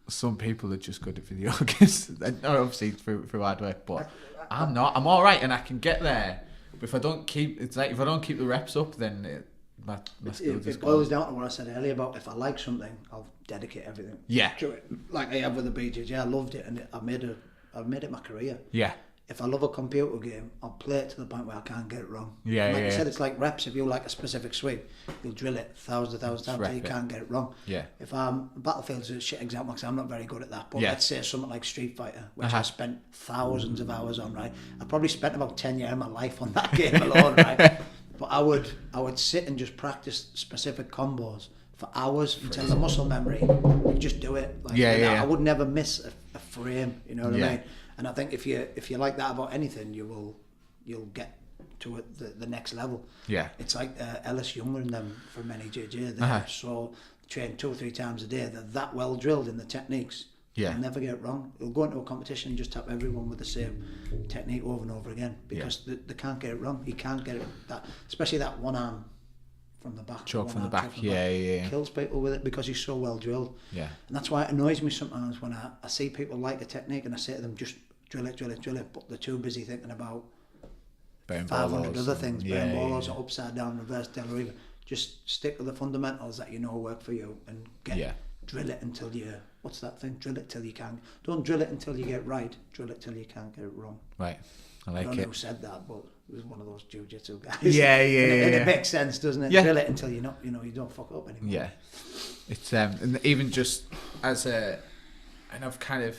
some people are just good at video games. Obviously through hard work, but I'm not. I'm all right, and I can get there. But if I don't keep the reps up, then my skill just boils down to what I said earlier about if I like something, I'll dedicate everything to it. Like I have with the BJJ, I loved it, and I made it my career. Yeah. If I love a computer game, I'll play it to the point where I can't get it wrong. Like I said, it's like reps. If you like a specific sweep, you'll drill it thousands of times until you can't get it wrong. Yeah. If Battlefield's a shit example because I'm not very good at that. But let's say something like Streetfighter, which I spent thousands of hours on. Right. I probably spent about 10 years of my life on that game alone. Right. But I would sit and just practice specific combos for hours until the muscle memory. You just do it. Like, I would never miss a frame. You know what I mean? And I think if you like that about anything, you'll get to it the next level. Yeah, it's like Ellis Younger and them from NEJJ. They're so trained 2 or 3 times a day. They're that well drilled in the techniques. Yeah, they'll never get it wrong. They'll go into a competition and just tap everyone with the same technique over and over again because they can't get it wrong. You can't get it especially that one arm from the back. Choke from the back. Kills people with it because he's so well drilled. Yeah, and that's why it annoys me sometimes when I see people like a technique and I say to them, just drill it, but they're too busy thinking about 500 other things, burn balls or upside down, reverse del or even. Just stick with the fundamentals that you know work for you and drill it until what's that thing? Drill it till you can. Don't drill it until you get right. Drill it till you can't get it wrong. Right. I like it. I don't know who said that, but it was one of those jiu-jitsu guys. And it makes sense, doesn't it? Yeah. Drill it until you don't fuck up anymore. Yeah. It's and even just as and I've kind of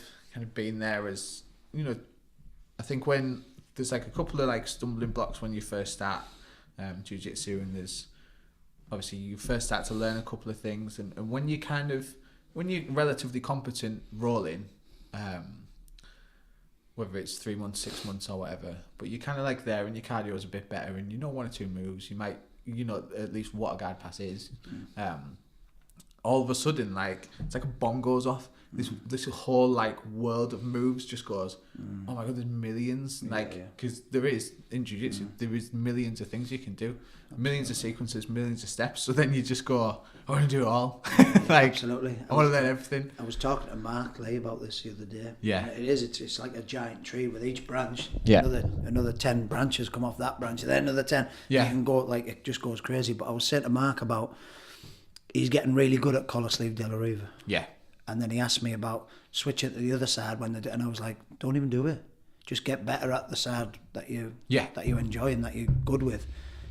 been there as, you know, I think when there's like a couple of like stumbling blocks when you first start jiu-jitsu, and there's obviously you first start to learn a couple of things, and when you're relatively competent rolling, whether it's 3 months, 6 months or whatever, but you're kind of like there and your cardio is a bit better and you know 1 or 2 moves, you might, you know, at least what a guard pass is. all of a sudden, like, it's like a bomb goes off. This whole like world of moves just goes, oh my god, there's millions, like, because there is in jiu-jitsu, there is millions of things you can do, millions of sequences, millions of steps. So then you just go, I want to do it all. Like, absolutely. I want to learn everything. I was talking to Mark Lee about this the other day. Yeah, it's like a giant tree with each branch. Yeah, another 10 branches come off that branch, and then another 10. Yeah, you can go, like, it just goes crazy. But I was saying to Mark about, he's getting really good at collar sleeve de la Riva. Yeah. And then he asked me about switching to the other side and I was like, don't even do it. Just get better at the side that you enjoy and that you're good with.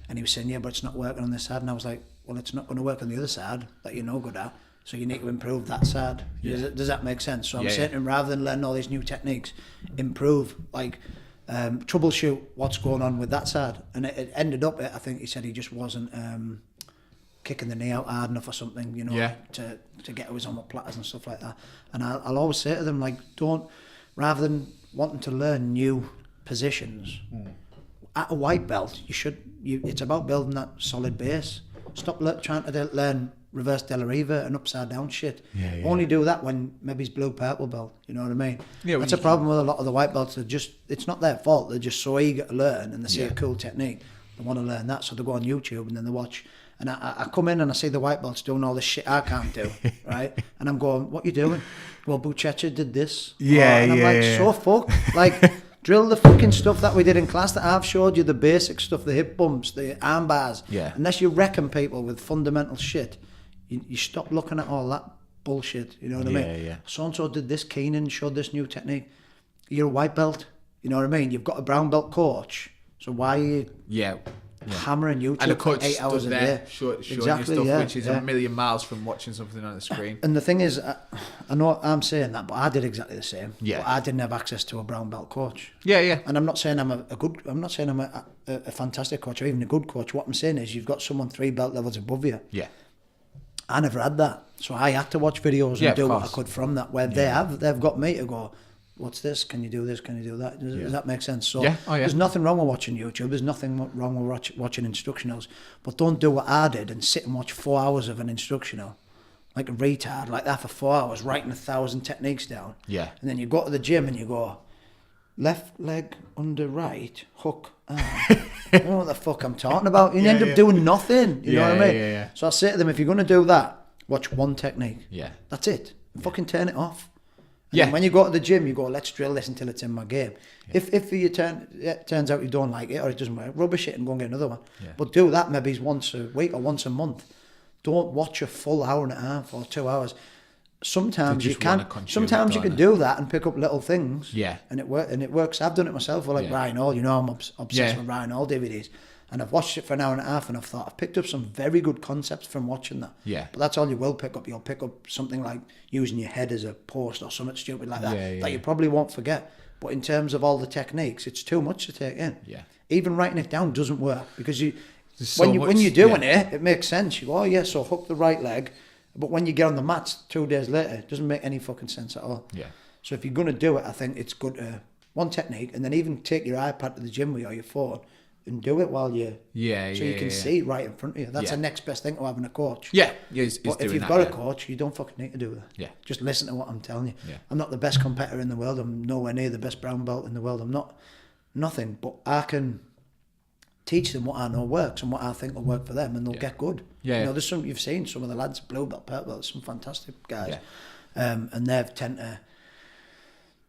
And he was saying, yeah, but it's not working on this side. And I was like, well, it's not going to work on the other side that you're no good at. So you need to improve that side. Yeah. Does that make sense? So I'm saying to him, rather than learn all these new techniques, improve, like, troubleshoot what's going on with that side. And it ended up, I think he said he just wasn't kicking the knee out hard enough or something, you know, to get his on platters and stuff like that. And I'll always say to them, like, rather than wanting to learn new positions, at a white belt, it's about building that solid base. Stop trying to learn reverse de la Riva and upside down shit. Only do that when maybe it's blue purple belt, you know what I mean? Yeah, that's a problem with a lot of the white belts. It's not their fault, they're just so eager to learn, and they see a cool technique, they want to learn that, so they go on YouTube and then they watch. And I come in and I see the white belts doing all this shit I can't do, right? And I'm going, what you doing? Well, Buchecha did this. And I'm like, so fuck. Like, drill the fucking stuff that we did in class that I've showed you, the basic stuff, the hip bumps, the arm bars. Yeah. Unless you're wrecking people with fundamental shit, you stop looking at all that bullshit, you know what I mean? Yeah. So-and-so did this, Keenan showed this new technique. You're a white belt, you know what I mean? You've got a brown belt coach, so why are you... hammering YouTube and the coach for 8 hours a day, showing you stuff, which is a million miles from watching something on the screen. And the thing is, I know I'm saying that, but I did exactly the same. Yeah, but I didn't have access to a brown belt coach. Yeah. And I'm not saying I'm I'm not saying I'm a fantastic coach or even a good coach. What I'm saying is, you've got someone 3 belt levels above you. Yeah. I never had that, so I had to watch videos and do what I could from that. Where they've got me to go, what's this? Can you do this? Can you do that? Does that make sense? So there's nothing wrong with watching YouTube. There's nothing wrong with watching instructionals. But don't do what I did and sit and watch 4 hours of an instructional, like a retard, like that for 4 hours, writing 1,000 techniques down. Yeah. And then you go to the gym and you go, left leg under right, hook arm. I don't know what the fuck I'm talking about. You end up doing nothing. You know what I mean? Yeah. So I say to them, if you're going to do that, watch one technique. Yeah. That's it. And fucking turn it off. And when you go to the gym, you go, let's drill this until it's in my game. Yeah. If it turns out you don't like it or it doesn't work, rubbish it and go and get another one. Yeah. But do that maybe once a week or once a month. Don't watch a full hour and a half or 2 hours. Sometimes you can. Sometimes you can do that and pick up little things. Yeah. And it works. I've done it myself. Like Ryan Hall, you know, I'm obsessed with Ryan Hall DVDs. And I've watched it for an hour and a half and I've thought, I've picked up some very good concepts from watching that. Yeah. But that's all you will pick up. You'll pick up something like using your head as a post or something stupid like that, that you probably won't forget. But in terms of all the techniques, it's too much to take in. Yeah. Even writing it down doesn't work because when you're doing it makes sense. You go, oh yeah, so hook the right leg. But when you get on the mats 2 days later, it doesn't make any fucking sense at all. Yeah. So if you're going to do it, I think it's good to one technique and then even take your iPad to the gym with you or your phone and do it while you you can see right in front of you. That's the next best thing to having a coach. Yeah, but if you've got a coach, you don't fucking need to do that. Yeah, just listen to what I'm telling you. Yeah. I'm not the best competitor in the world. I'm nowhere near the best brown belt in the world. I'm not nothing, but I can teach them what I know works and what I think will work for them, and they'll get good. Yeah, you know, there's some you've seen some of the lads blue belt, purple belt, some fantastic guys, and they've tend to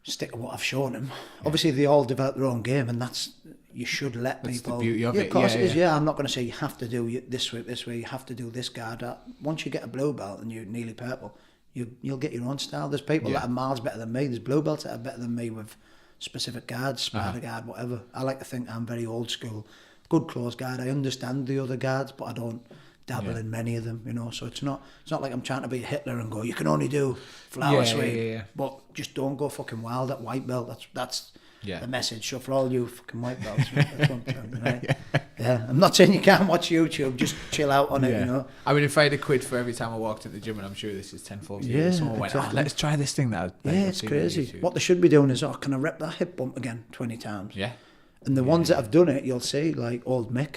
stick to what I've shown them. Yeah. Obviously, they all develop their own game, and that's. You should let that's people. The beauty of it. Of course it is. Yeah, I'm not going to say you have to do this way. You have to do this guard. Once you get a blue belt and you're nearly purple, you'll get your own style. There's people that are miles better than me. There's blue belts that are better than me with specific guards, spider guard, whatever. I like to think I'm very old school, good close guard. I understand the other guards, but I don't dabble in many of them. You know, so it's not like I'm trying to be Hitler and go, you can only do flower sweep, but just don't go fucking wild at white belt. That's the message. So for all you fucking white belts, that's what I'm telling you, right? I'm not saying you can't watch YouTube, just chill out on it, you know. I mean, if I had a quid for every time I walked at the gym, and I'm sure this is tenfold, someone went, let's try this thing now. It's crazy. What they should be doing is, can I rep that hip bump again 20 times? Yeah. And the ones that have done it, you'll see, like old Mick,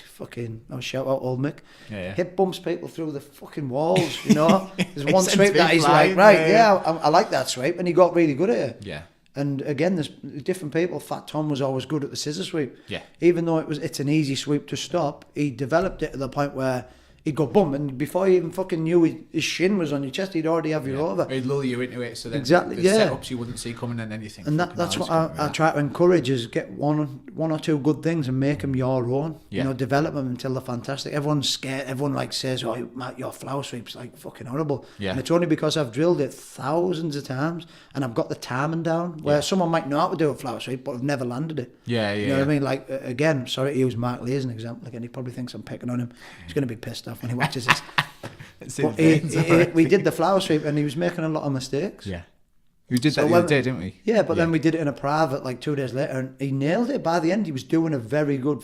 I'll shout out old Mick. Yeah. Hip bumps people through the fucking walls, you know. There's one Sends sweep me that he's flying, like, right, I like that sweep, and he got really good at it. Yeah. And again, there's different people. Fat Tom was always good at the scissor sweep. Yeah. Even though it's an easy sweep to stop, he developed it to the point where he'd go boom, and before he even fucking knew his shin was on your chest, he'd already have you over. He'd lull you into it, so then exactly, the setups you wouldn't see coming and anything. And that's what I try to encourage, is get one or two good things and make them your own. Yeah. You know, develop them until they're fantastic. Everyone's scared. Everyone like says, "Oh, Matt, your flower sweep's like fucking horrible." Yeah. And it's only because I've drilled it thousands of times and I've got the timing down. Where someone might know how to do a flower sweep, but have never landed it. Yeah. You know what I mean? Like again, sorry to use Mark Lee as an example. Again, he probably thinks I'm picking on him. He's going to be pissed off when he watches this. We did the flower sweep and he was making a lot of mistakes. Yeah. We did that the other day, didn't we? Yeah, but then we did it in a private like 2 days later and he nailed it. By the end, he was doing a very good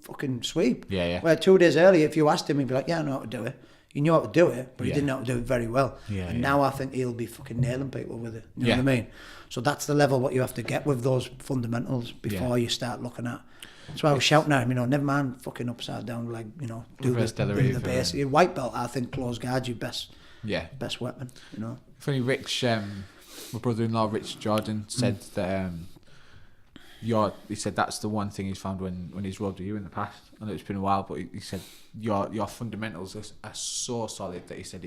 fucking sweep. Yeah. Where 2 days earlier, if you asked him, he'd be like, yeah, I know how to do it. He knew how to do it, but he didn't know how to do it very well. And now I think he'll be fucking nailing people with it. You know what I mean? So that's the level what you have to get with those fundamentals before you start looking at. That's why I was shouting at him, you know, never mind fucking upside down, like, you know, do the base. Your white belt, I think, close guard's your best weapon, you know. Funny, Rich, my brother-in-law, Rich Jordan, said that he said that's the one thing he's found when he's rolled with you in the past. I know it's been a while, but he said your fundamentals are so solid that he said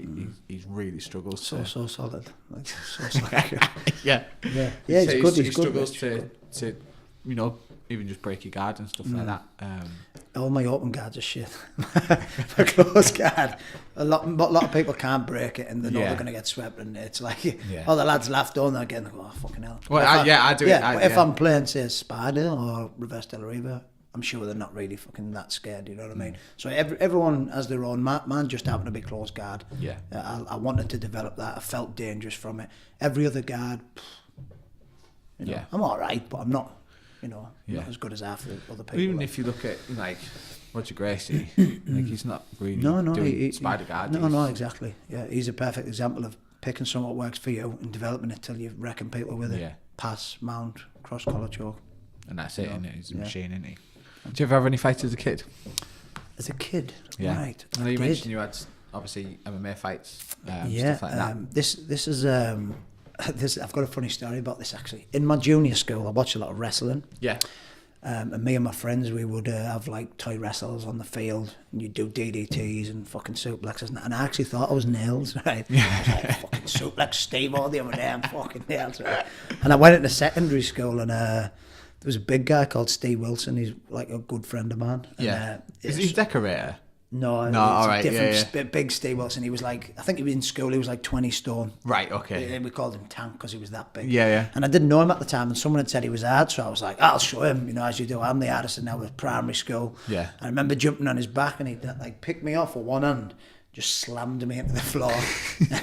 he's really struggles. So solid. Like, so solid. Yeah, it's good. He struggles to you know, even just break your guard and stuff like that. All my open guards are shit. My close guard, a lot of people can't break it, and they know they're going to get swept, and it's like, all the lads laugh, don't they? Again, they go, oh fucking hell. Well, I do it. But if I'm playing, say, Spider or Reverse Del Riva, I'm sure they're not really fucking that scared. You know what I mean? So everyone has their own. Mine just happened to be close guard. Yeah. I wanted to develop that. I felt dangerous from it. Every other guard, you know, I'm all right, but I'm not. You know, not as good as half the other people. Even if you look at like Roger Gracie, like he's not really doing spider guard. No, exactly. Yeah, he's a perfect example of picking something that works for you and developing it till you're wrecking people with it. Yeah. Pass, mount, cross collar choke. And that's it, isn't it? He's a machine, isn't he? Did you ever have any fights as a kid? As a kid? Yeah. Right. I know you mentioned you had obviously MMA fights, stuff like that. This is I've got a funny story about this actually. In my junior school, I watched a lot of wrestling. Yeah. And me and my friends, we would have like toy wrestles on the field, and you'd do DDTs and fucking suplexes, and I actually thought I was nails, right? Yeah. I was like, fucking suplex Steve all the other day, I'm fucking nails, right? And I went into secondary school, and there was a big guy called Steve Wilson. He's like a good friend of mine. Yeah. Is he a decorator? No, all right, different. Big Steve Wilson. He was like, I think he was in school. He was like 20 stone. Right, okay. We called him Tank because he was that big. Yeah. And I didn't know him at the time, and someone had said he was hard, so I was like, I'll show him. You know, as you do. I'm the hardest now with primary school. Yeah. I remember jumping on his back, and he like picked me off with one hand, just slammed me into the floor.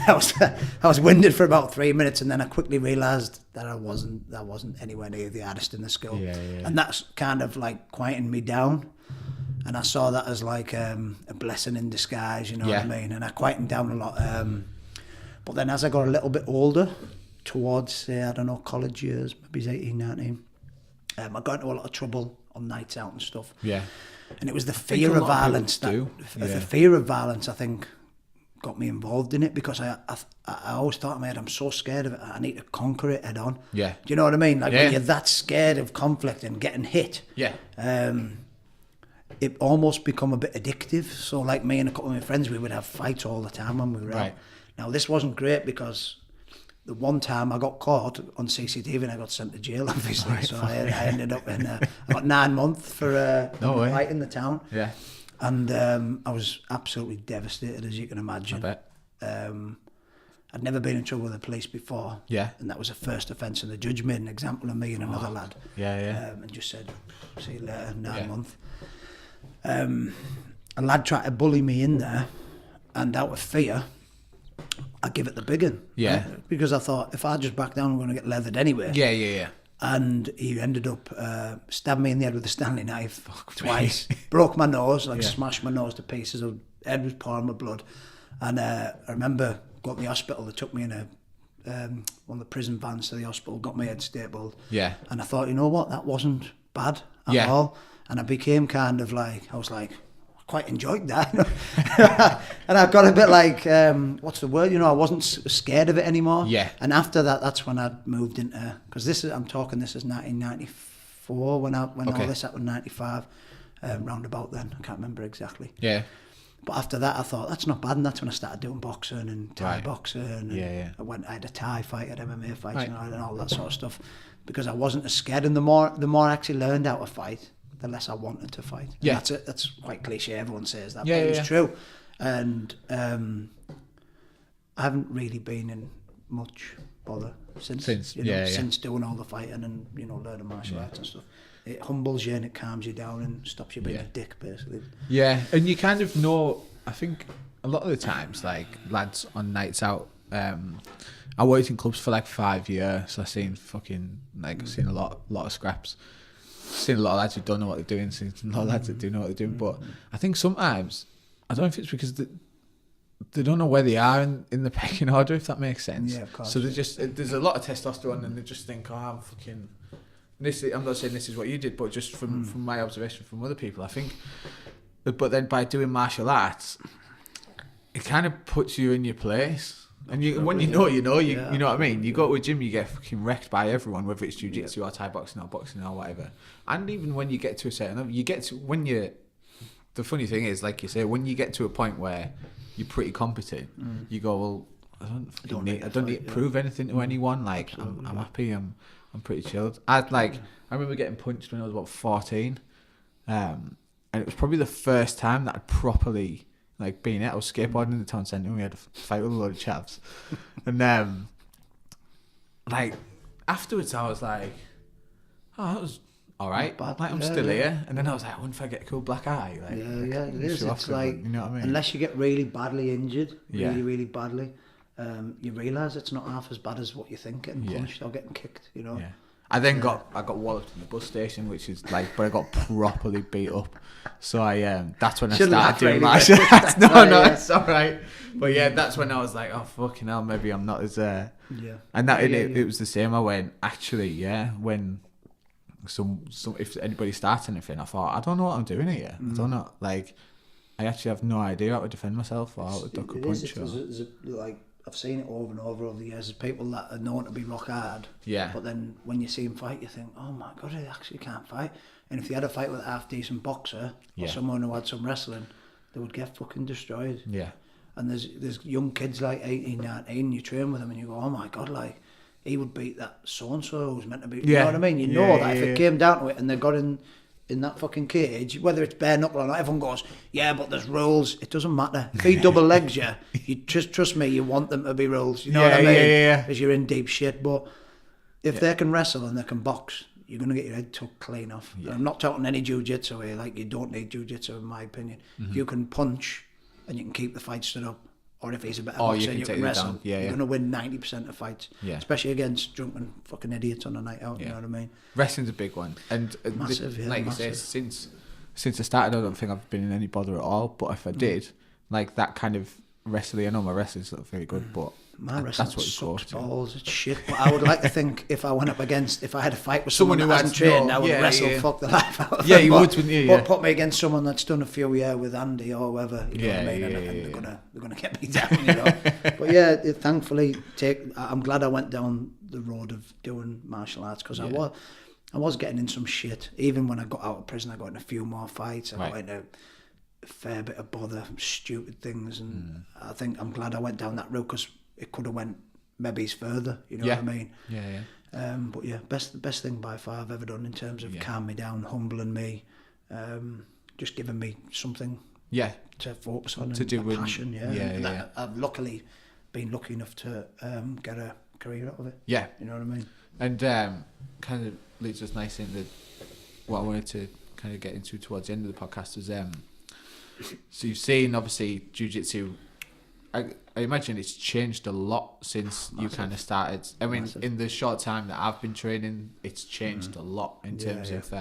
I was winded for about 3 minutes, and then I quickly realised that I wasn't anywhere near the hardest in the school. Yeah. And that's kind of like quieting me down. And I saw that as like a blessing in disguise, you know what I mean? And I quietened down a lot. But then as I got a little bit older, towards, say, I don't know, college years, maybe 18, 19, I got into a lot of trouble on nights out and stuff. Yeah. And it was the fear of violence. The fear of violence, I think, got me involved in it, because I always thought in my head, I'm so scared of it, I need to conquer it head on. Yeah. Do you know what I mean? Like when you're that scared of conflict and getting hit. Yeah. It almost become a bit addictive. So like me and a couple of my friends, we would have fights all the time when we were out. Now this wasn't great, because the one time I got caught on CCTV and I got sent to jail, obviously. Right. So I ended up in, I got 9 months for a fight in the town. Yeah. And I was absolutely devastated, as you can imagine. I bet. I'd never been in trouble with the police before. Yeah. And that was a first offence, and the judge made an example of me and another lad. Yeah. And just said, see you later, 9 months. A lad tried to bully me in there, and out of fear, I give it the big one. Yeah. Because I thought, if I just back down, I'm going to get leathered anyway. Yeah. And he ended up stabbing me in the head with a Stanley knife twice. Broke my nose, smashed my nose to pieces. The head was pouring with blood. And I remember got to the hospital. They took me in one of the prison vans to the hospital, got my head stapled. Yeah. And I thought, you know what, that wasn't bad at all. And I became kind of like, I was like, I quite enjoyed that. And I got a bit like, what's the word? I wasn't scared of it anymore. Yeah. And after that, that's when I moved into, because this is 1994 when all this happened, 95, roundabout then. I can't remember exactly. Yeah. But after that, I thought, that's not bad. And that's when I started doing boxing and Thai boxing. And I had a Thai fight, I had MMA fights, and all that sort of stuff. Because I wasn't as scared. And the more I actually learned how to fight, the less I wanted to fight. And that's quite cliche. Everyone says that, but it's true. And I haven't really been in much bother since doing all the fighting and learning martial arts and stuff. It humbles you and it calms you down and stops you being a dick, basically. Yeah, and you kind of know. I think a lot of the times, like lads on nights out. I worked in clubs for like 5 years, so I've seen I've seen a lot of scraps. Seen a lot of lads who don't know what they're doing, seen a lot of lads that do know what they're doing, but I think sometimes, I don't know if it's because they don't know where they are in the pecking order, if that makes sense. Yeah, of course. So there's a lot of testosterone and they just think, I'm not saying this is what you did, but just from my observation from other people, I think, but then by doing martial arts, it kind of puts you in your place. And when you know what I mean? You go to a gym, you get fucking wrecked by everyone, whether it's jiu-jitsu or Thai boxing or boxing or whatever. And even when you get to a certain level, the funny thing is, like you say, when you get to a point where you're pretty competent, you go, well, I don't need to prove anything to anyone. Like, I'm happy, I'm pretty chilled. I remember getting punched when I was about 14. And it was probably the first time that I'd properly... being I was skateboarding in the town centre and we had a fight with a load of chavs. And afterwards I was like, oh, that was alright. I'm still here. And then I was like, I wonder if I get a cool black eye. It is. It's like, you know what I mean? Unless you get really badly injured, really badly, you realise it's not half as bad as what you think, getting punched or getting kicked, Yeah. I got walloped in the bus station, which is but I got properly beat up. So that's when I started doing martial arts. No, it's all right. But that's when I was like, oh fucking hell, maybe I'm not as And that it was the same. I went when some if anybody starts anything, I thought, I don't know what I'm doing here. I don't know. I actually have no idea how to defend myself or how to duck a punch. I've seen it over and over the years. There's people that are known to be rock hard. Yeah. But then when you see them fight, you think, oh my God, they actually can't fight. And if they had a fight with a half-decent boxer or someone who had some wrestling, they would get fucking destroyed. Yeah. And there's young kids like 18, 19, you train with them and you go, oh my God, he would beat that so-and-so who's meant to be... You know what I mean? You know that if it came down to it and they got in that fucking cage, whether it's bare knuckle or not, everyone goes, but there's rules. It doesn't matter. If he double legs you just trust me, you want them to be rules. You know what I mean? Yeah. Because you're in deep shit. But if they can wrestle and they can box, you're going to get your head tucked clean off. Yeah. I'm not talking any jiu-jitsu here. You don't need jiu-jitsu in my opinion. Mm-hmm. You can punch and you can keep the fight stood up. Or if he's a better boxer, you can wrestle. You're going to win 90% of fights. Yeah. Especially against drunken fucking idiots on a night out, you know what I mean? Wrestling's a big one. And massive, you say, since I started, I don't think I've been in any bother at all. But if I did, that kind of wrestling, I know my wrestling's not very good, but my wrestling sucks balls, it's shit. But I would like to think if I had a fight with someone who hasn't trained, I would wrestle fuck the life out of them. You would, wouldn't you? But put me against someone that's done a few years with Andy or whoever, you know what I mean? And they're gonna get me down, But thankfully, I'm glad I went down the road of doing martial arts because I was getting in some shit. Even when I got out of prison, I got in a few more fights. I got into a fair bit of bother, stupid things, and I think I'm glad I went down that route because it could have went maybe further, you know what I mean? But best thing by far I've ever done in terms of calming me down, humbling me, just giving me something to focus on to do with passion. I've luckily been lucky enough to get a career out of it. Yeah, you know what I mean. And kind of leads us nicely into what I wanted to kind of get into towards the end of the podcast was so you've seen obviously jiu-jitsu. I imagine it's changed a lot since you kind of started. I mean, in the short time that I've been training, it's changed a lot in terms of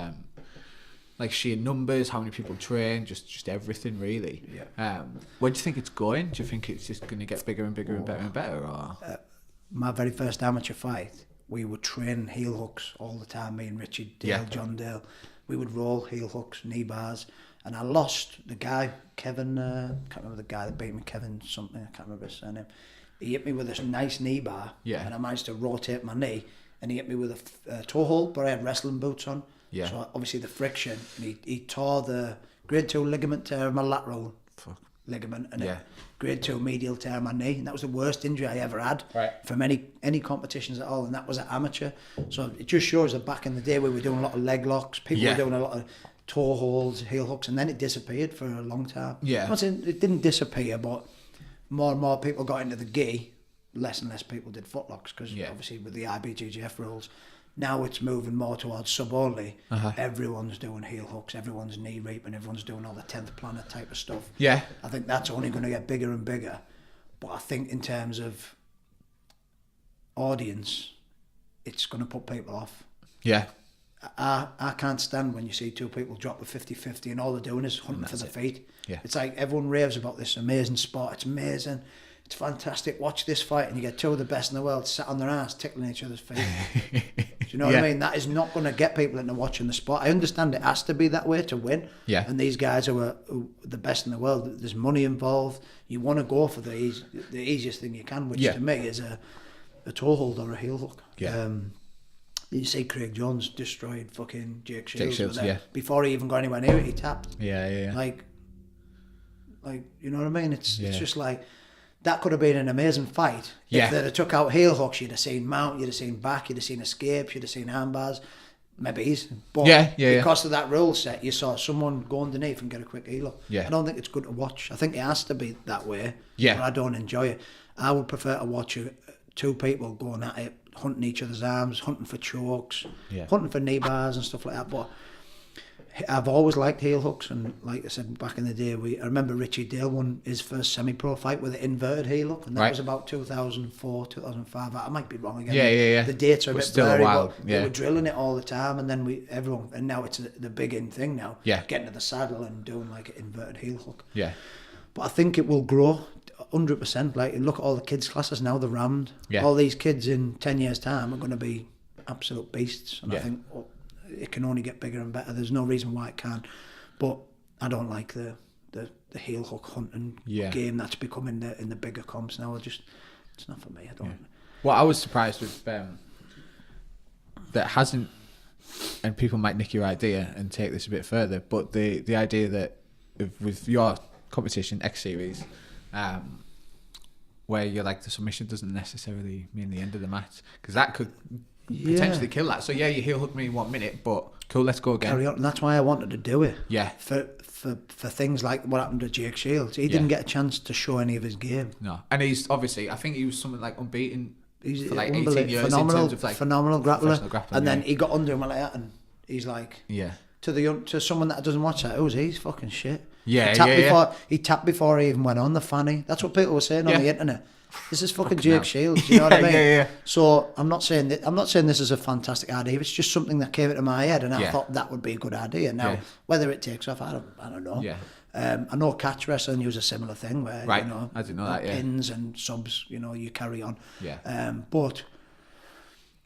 sheer numbers, how many people train, just everything really. Yeah. Where do you think it's going? Do you think it's just going to get bigger and bigger and better and better? Or my very first amateur fight we would train heel hooks all the time. Me and Richard Dale, John Dale, we would roll heel hooks, knee bars. And I lost the guy, Kevin, can't remember the guy that beat me, Kevin something, I can't remember his surname. He hit me with this nice knee bar, and I managed to rotate my knee, and he hit me with a toe hold, but I had wrestling boots on. Yeah. So obviously the friction, and he tore the grade 2 ligament tear of my lateral ligament, and a grade 2 medial tear of my knee, and that was the worst injury I ever had from any competitions at all, and that was at amateur. So it just shows that back in the day we were doing a lot of leg locks, people were doing a lot of toe holds, heel hooks, and then it disappeared for a long time. Yeah. I'm not saying it didn't disappear, but more and more people got into the gi, less and less people did footlocks, because obviously with the IBJJF rules, now it's moving more towards sub only. Everyone's doing heel hooks, everyone's knee reaping, everyone's doing all the 10th planet type of stuff. Yeah. I think that's only going to get bigger and bigger. But I think in terms of audience, it's going to put people off. Yeah. I can't stand when you see two people drop a 50-50 and all they're doing is hunting for the feet. Yeah. It's like everyone raves about this amazing sport. It's amazing. It's fantastic. Watch this fight and you get two of the best in the world sat on their ass tickling each other's feet. Do you know what I mean? That is not going to get people into watching the sport. I understand it has to be that way to win. Yeah. And these guys are the best in the world. There's money involved. You want to go for the easiest thing you can, which to me is a toe hold or a heel hook. Yeah. You see Craig Jones destroyed fucking Jake Shields before he even got anywhere near it, he tapped. Yeah. Like, you know what I mean? It's just like, that could have been an amazing fight. If they'd have took out heel hooks, you'd have seen mount, you'd have seen back, you'd have seen escapes, you'd have seen arm bars, maybe. But because of that rule set, you saw someone go underneath and get a quick heel hook. Yeah. I don't think it's good to watch. I think it has to be that way. Yeah. But I don't enjoy it. I would prefer to watch two people going at it, hunting each other's arms, hunting for chokes, hunting for knee bars and stuff like that. But I've always liked heel hooks, and like I said back in the day, I remember Richie Dale won his first semi-pro fight with an inverted heel hook, and that was about 2004, 2005. I might be wrong again. Yeah. The dates are a bit blurry, but they were drilling it all the time, and then and now it's the big in thing now. Yeah. Getting to the saddle and doing like an inverted heel hook. Yeah. But I think it will grow 100%. Like, look at all the kids' classes now, they're rammed. Yeah. All these kids in 10 years' time are going to be absolute beasts, and I think it can only get bigger and better. There's no reason why it can't. But I don't like the heel hook hunting game that's becoming in the bigger comps now. It's not for me. I don't. Yeah. Well, I was surprised with that hasn't, and people might nick your idea and take this a bit further, but the idea that with your competition X Series, where you're like, the submission doesn't necessarily mean the end of the match, because that could potentially kill that. So you heel hook me in 1 minute, but cool, let's go again. Carry on. And that's why I wanted to do it. Yeah. For things like what happened to Jake Shields. He didn't get a chance to show any of his game. No. And he's obviously, I think he was something like unbeaten for like 18 years in terms of like phenomenal grappler. And then he got under him like that, and he's like, to someone that doesn't watch that, he's fucking shit. Yeah, he tapped before he even went on the fanny. That's what people were saying on the internet. This is fucking Jake Shields, you know what I mean? Yeah. So I'm not saying this is a fantastic idea. It's just something that came into my head, and I thought that would be a good idea. Now, whether it takes off, I don't know. Yeah. I know catch wrestling use a similar thing where I didn't know that. Pins and subs, you carry on. Yeah. But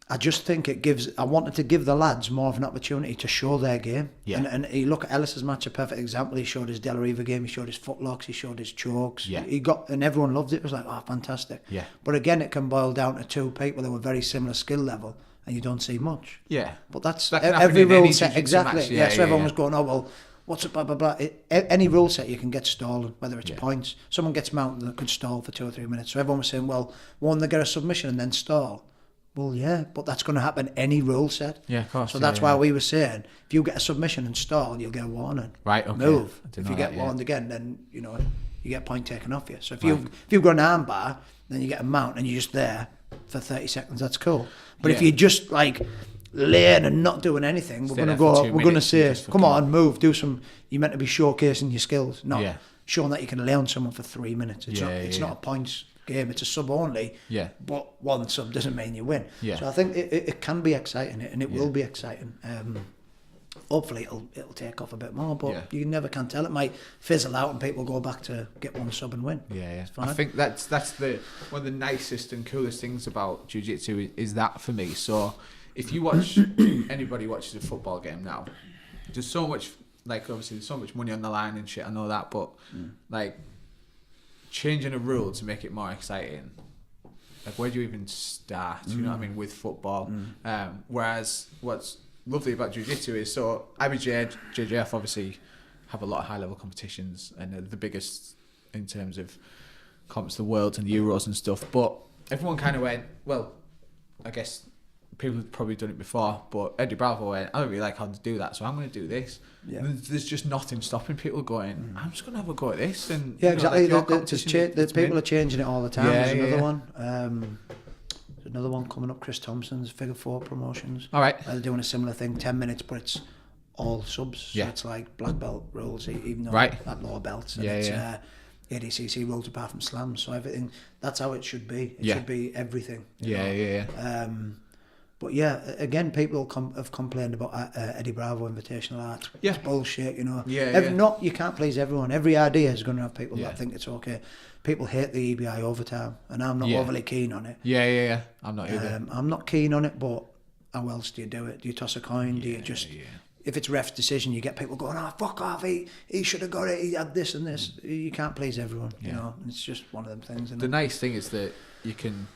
I just think I wanted to give the lads more of an opportunity to show their game. Yeah. And you look at Ellis's match, a perfect example. He showed his De La Riva game, he showed his footlocks, he showed his chokes. Yeah. And everyone loved it. It was like, fantastic. Yeah. But again, it can boil down to two people that were very similar skill level, and you don't see much. Yeah. But that's every rule set. Exactly. So everyone was going, well, what's it, blah, blah, blah. Any rule set you can get stolen, whether it's points. Someone gets mounted that could stall for 2 or 3 minutes. So everyone was saying, well, won't they get a submission and then stall? Well, yeah, but that's going to happen any rule set. Yeah, of course. So that's why we were saying, if you get a submission and stall, you'll get a warning. Right, okay. Move. If you get warned again, then, you get a point taken off you. So if you've got an arm bar, then you get a mount and you're just there for 30 seconds, that's cool. But if you're just like laying and not doing anything, we're going to say, come on, move, do some, you're meant to be showcasing your skills, not showing that you can lay on someone for 3 minutes. It's not a points game, it's a sub only, but one sub doesn't mean you win. So I think it can be exciting, and it will be exciting. hopefully it'll take off a bit more, but you never can tell. It might fizzle out and people go back to get one sub and win. Yeah. I think that's the one of the nicest and coolest things about jiu-jitsu is that for me. So if you watch anybody watches a football game now, there's so much, like, obviously there's so much money on the line and shit, I know that, but like changing a rule to make it more exciting, like where do you even start? You know what I mean, with football? Whereas what's lovely about jiu-jitsu is, so IBJ, JJF obviously have a lot of high-level competitions and are the biggest in terms of comps, the world and the Euros and stuff, but everyone kind of went, well, I guess people have probably done it before, but Eddie Bravo went, I don't really like how to do that, so I'm going to do this. And there's just nothing stopping people going, I'm just going to have a go at this. And exactly. People are changing it all the time. There's another one. There's another one coming up, Chris Thompson's Figure 4 Promotions. All right. They're doing a similar thing, 10 minutes, but it's all subs. So it's like black belt rules, even though at lower belts. And it's ADCC rules apart from slams. So everything, that's how it should be. It should be everything. But again, people have complained about Eddie Bravo Invitational Arts. It's bullshit, you know. You can't please everyone. Every idea is going to have people that think it's okay. People hate the EBI overtime, and I'm not overly keen on it. I'm not either. I'm not keen on it, but how else do you do it? Do you toss a coin? Do you just... If it's ref's decision, you get people going, fuck off, he should have got it, he had this and this. You can't please everyone, you know. It's just one of them things. The nice thing is that you can...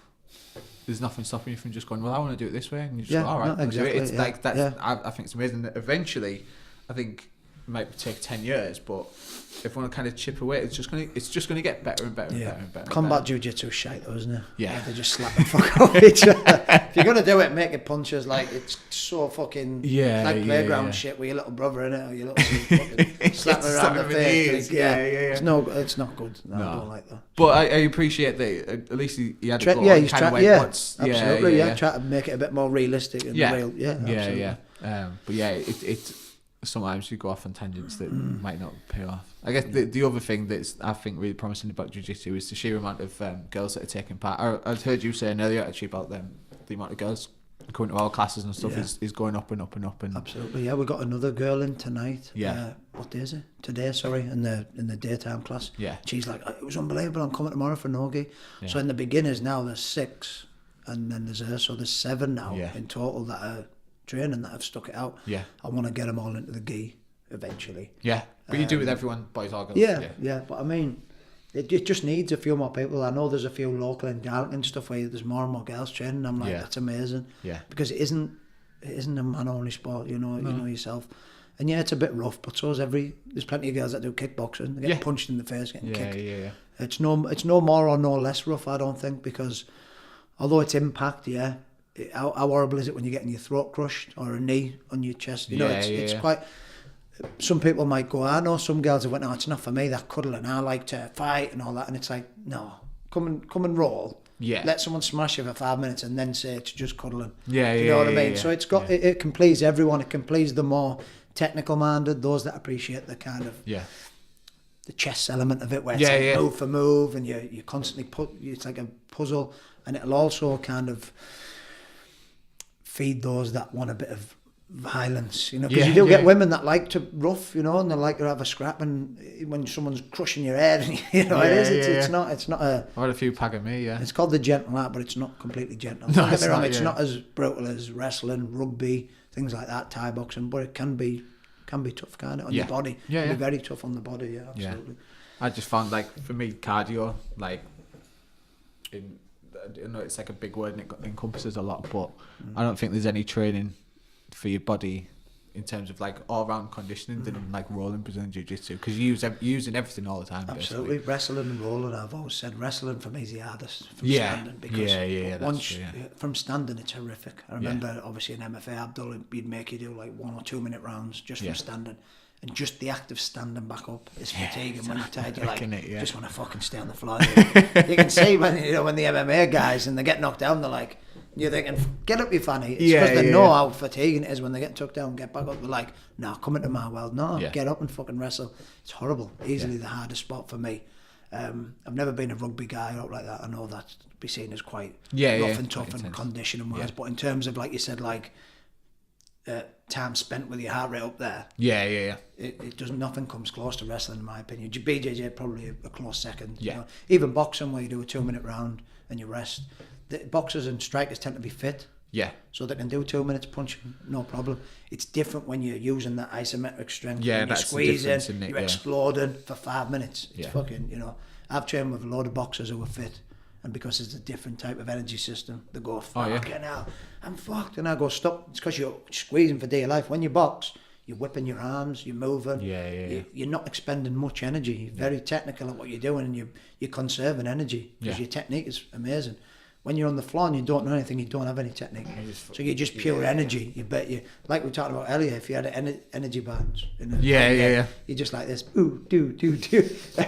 There's nothing stopping you from just going, well, I want to do it this way, and you just go, all right, exactly. It's like that. I think it's amazing that eventually, I think it might take 10 years, but if we want to kind of chip away, it's just gonna get better and better and better and better. Combat jiu-jitsu is shite though, isn't it? They just slap the fuck off each other. If you're gonna do it, make it punches. Like, it's so fucking like playground shit with your little brother in it, or your little fucking slapping around the face. It's not good. No, I don't like that. But I appreciate that at least he had a goal. He's trying. Absolutely. Try to make it a bit more realistic and real. But it sometimes you go off on tangents that might not pay off. I guess the other thing that's I think really promising about jiu-jitsu is the sheer amount of girls that are taking part. I heard you saying earlier actually about the amount of girls going to all classes and stuff is going up and up and up. And absolutely, we got another girl in tonight. What day is it? Today, sorry, in the daytime class. She's like, it was unbelievable. I'm coming tomorrow for no-gi. So in the beginners now there's 6, and then there's her, so there's 7 now in total that are training that have stuck it out. I want to get them all into the gi eventually. But you do it with everyone, boys or girls. But I mean, it just needs a few more people. I know there's a few local in Darlington and stuff where there's more and more girls training. I'm like, that's amazing. Because it isn't a man only sport, you know yourself. And it's a bit rough, but there's plenty of girls that do kickboxing. They get punched in the face, getting kicked. It's no more or no less rough, I don't think, because although it's impact, how horrible is it when you're getting your throat crushed or a knee on your chest? It's quite... Some people might go, I know some girls have went, it's not for me, that cuddling, I like to fight and all that, and it's like, no, come and roll. Let someone smash you for 5 minutes and then say it's just cuddling. You know what I mean? So it's got it can please everyone. It can please the more technical minded, those that appreciate the kind of the chess element of it, where it's like move for move, and you constantly it's like a puzzle, and it'll also kind of feed those that want a bit of violence, because you do get women that like to rough, and they like to have a scrap, and when someone's crushing your head, and it's not a... I had a few pag at me, It's called the gentle art, but it's not completely gentle. No, it's not as brutal as wrestling, rugby, things like that, Thai boxing, but it can be tough, kind of, on your body. It can be very tough on the body, absolutely. I just found, like, for me, cardio, like, I know it's like a big word and it encompasses a lot, but I don't think there's any training for your body in terms of like all-round conditioning than like rolling, Brazilian jiu-jitsu, because you're using everything all the time. Absolutely. Basically. Wrestling and rolling, I've always said wrestling for me is the hardest from standing, because from standing it's horrific. I remember obviously in MFA Abdul, you'd make you do like 1 or 2 minute rounds just from standing, and just the act of standing back up is fatiguing. When you're tired, you're like, just want to fucking stay on the floor. You can see when the MMA guys and they get knocked down, they're like, you're thinking, get up, you fanny. It's because they know how fatiguing it is when they get took down, get back up. They're like, no, come into my world. No, get up and fucking wrestle. It's horrible. Easily the hardest spot for me. I've never been a rugby guy or like that. I know that to be seen as quite rough and tough and conditioning wise. But in terms of, like you said, like time spent with your heart rate up there. Yeah. It doesn't. Nothing comes close to wrestling, in my opinion. BJJ probably a close second. Yeah. You know? Even boxing, where you do a 2-minute round and you rest. The boxers and strikers tend to be fit. Yeah. So they can do 2 minutes punching, no problem. It's different when you're using that isometric strength. Yeah, when you're that's squeezing, the difference, isn't it? you're exploding for 5 minutes. It's Yeah. fucking, you know. I've trained with a load of boxers who are fit, and because it's a different type of energy system, they go, fucking hell, I'm fucked. And I go, stop. It's because you're squeezing for dear life. When you box, you're whipping your arms, you're moving. You're not expending much energy. You're very technical at what you're doing, and you're conserving energy because your technique is amazing. When you're on the floor and you don't know anything, you don't have any technique. So you're just pure energy. You bet you, like we talked about earlier, if you had energy bands. You're just like this, ooh, do.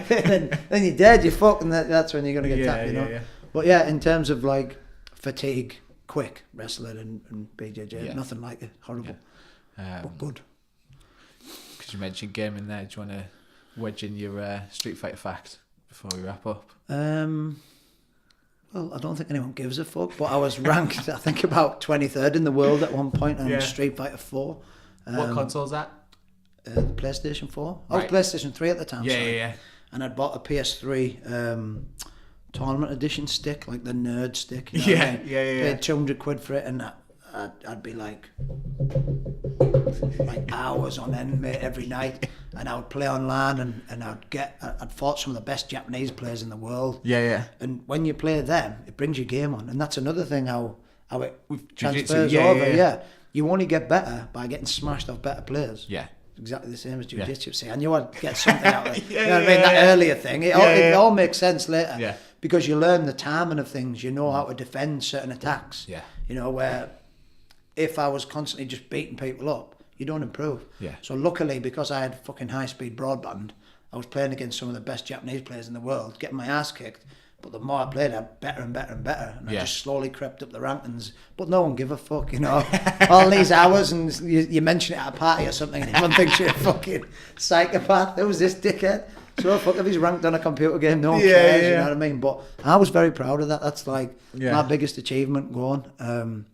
and then you're dead, you're fucked, and that's when you're going to get tapped, you know. Yeah. But yeah, in terms of like fatigue, quick wrestling and BJJ, nothing like it. Horrible. But good. Because you mentioned gaming there, do you want to wedge in your Street Fighter fact before we wrap up? Well, I don't think anyone gives a fuck, but I was ranked, I think, about 23rd in the world at one point on Street Fighter 4. What console is that? The PlayStation 4. Right. I was PlayStation 3 at the time. Yeah. And I'd bought a PS3 tournament edition stick, like the nerd stick. You know Yeah. Paid 200 quid for it, and I'd be like hours on end, mate, every night, and I would play online, and I'd fought some of the best Japanese players in the world. Yeah. And when you play them, it brings your game on, and that's another thing how it With transfers jiu-jitsu, over. yeah. You only get better by getting smashed off better players. Yeah. Exactly the same as jiu-jitsu. See, I knew I'd get something out of it. You know what I mean? Yeah. That earlier thing. It all makes sense later. Yeah. Because you learn the timing of things. You know how to defend certain attacks. Yeah. You know, where if I was constantly just beating people up, you don't improve. Yeah. So luckily, because I had fucking high-speed broadband, I was playing against some of the best Japanese players in the world, getting my ass kicked. But the more I played, I got better and better and better. And I just slowly crept up the rankings. But no one give a fuck, you know. All these hours, and you mention it at a party or something, and everyone thinks you're a fucking psychopath. There was this dickhead. So fuck if he's ranked on a computer game, no one cares, you know what I mean? But I was very proud of that. That's like my biggest achievement going.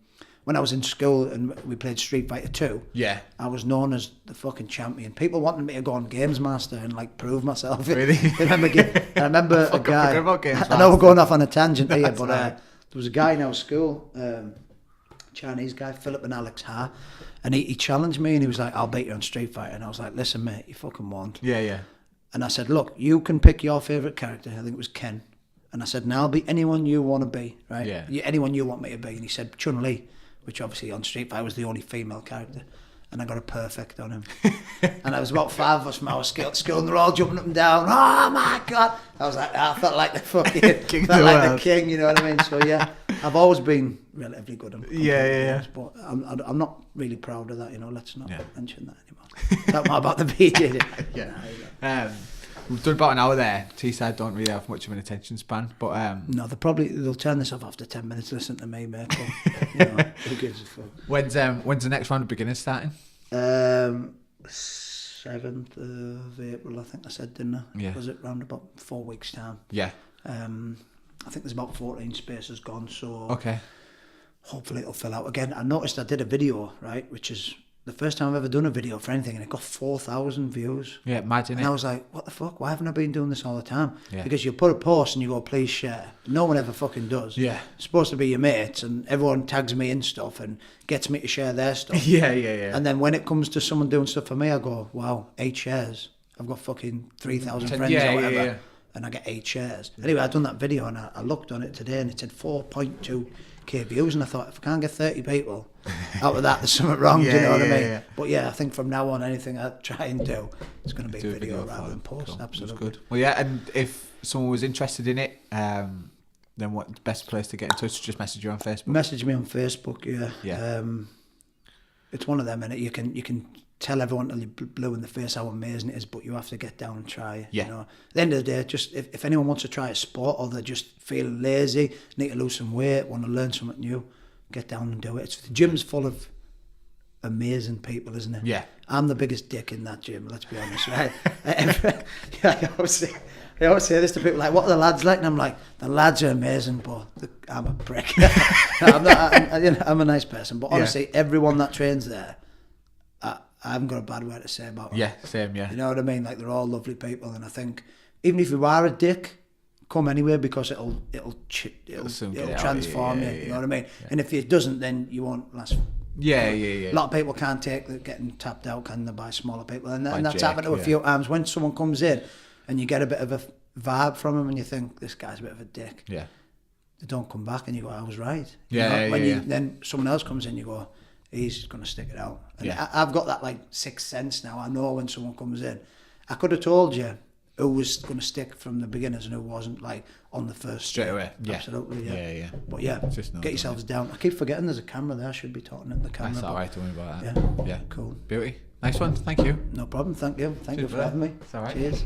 When I was in school and we played Street Fighter 2, I was known as the fucking champion. People wanted me to go on Games Master and like prove myself. Really? I remember a guy. I know we're going off on a tangent here, but there was a guy in our school, Chinese guy, Philip and Alex Ha, and he challenged me and he was like, "I'll beat you on Street Fighter." And I was like, "Listen, mate, you fucking won't." Yeah. And I said, "Look, you can pick your favourite character." I think it was Ken. And I said, "Now I'll be anyone you want to be, right? Yeah. Anyone you want me to be." And he said, Chun-Li, which obviously on Street Fighter was the only female character. And I got a perfect on him. And I was about 5 of us from our school, and they're all jumping up and down. Oh my God! I was like, I felt like the fucking the king, you know what I mean? So yeah, I've always been relatively good on games, but I'm not really proud of that, you know. Let's not mention that anymore. Talk more about the BJ. We've done about an hour there. T-side don't really have much of an attention span, but no, they'll turn this off after 10 minutes. Listen to me, mate. But, you know, who gives a fuck? When's the next round of beginners starting? 7th of April, I think I said, didn't I? Yeah. Was it round about 4 weeks' time? Yeah. I think there's about 14 spaces gone, so okay. Hopefully it'll fill out again. I noticed I did a video, right, which is the first time I've ever done a video for anything, and it got 4,000 views. Yeah, imagine and it. I was like, what the fuck? Why haven't I been doing this all the time? Yeah. Because you put a post and you go, please share. No one ever fucking does. Yeah. It's supposed to be your mates, and everyone tags me in stuff and gets me to share their stuff. Yeah. And then when it comes to someone doing stuff for me, I go, wow, 8 shares. I've got fucking 3,000 friends or whatever. Yeah. And I get 8 shares. Anyway, I'd done that video and I looked on it today and it said 4.2k views, and I thought, if I can't get 30 people out of that, there's something wrong. Do you know what I mean? Yeah. But yeah, I think from now on, anything I try and do, it's going to be video rather than post. Cool. Absolutely. That's good. Well, yeah, and if someone was interested in it, then what the best place to get in touch? Just message you on Facebook. Message me on Facebook. Yeah. It's one of them, and you can tell everyone till you're blue in the face how amazing it is, but you have to get down and try it. Yeah. You know, at the end of the day, just if anyone wants to try a sport, or they just feel lazy, need to lose some weight, want to learn something new, get down and do it. The gym's full of amazing people, isn't it? Yeah. I'm the biggest dick in that gym, let's be honest, right? I always say this to people, like, what are the lads like? And I'm like, the lads are amazing, but I'm a prick. I'm a nice person, but honestly, everyone that trains there, I haven't got a bad word to say about them. Yeah, same, yeah. You know what I mean? Like, they're all lovely people, and I think even if you are a dick, come anyway, because it'll transform you. You know what I mean? Yeah. And if it doesn't, then you won't last. Yeah. A lot of people can't take getting tapped out, can they, by smaller people, and that's happened to a few times. When someone comes in and you get a bit of a vibe from him, and you think this guy's a bit of a dick. Yeah. They don't come back, and you go, I was right. Then someone else comes in, you go, he's going to stick it out. And I've got that like sixth sense now. I know when someone comes in. I could have told you who was going to stick from the beginners and who wasn't, like on the first straight away. Absolutely, yeah. But get yourselves down. I keep forgetting there's a camera there. I should be talking at the camera. That's all right, don't worry about that. Yeah, cool. Beauty. Nice one. Thank you. No problem. Thank you. Thank you for having me. It's all right. Cheers.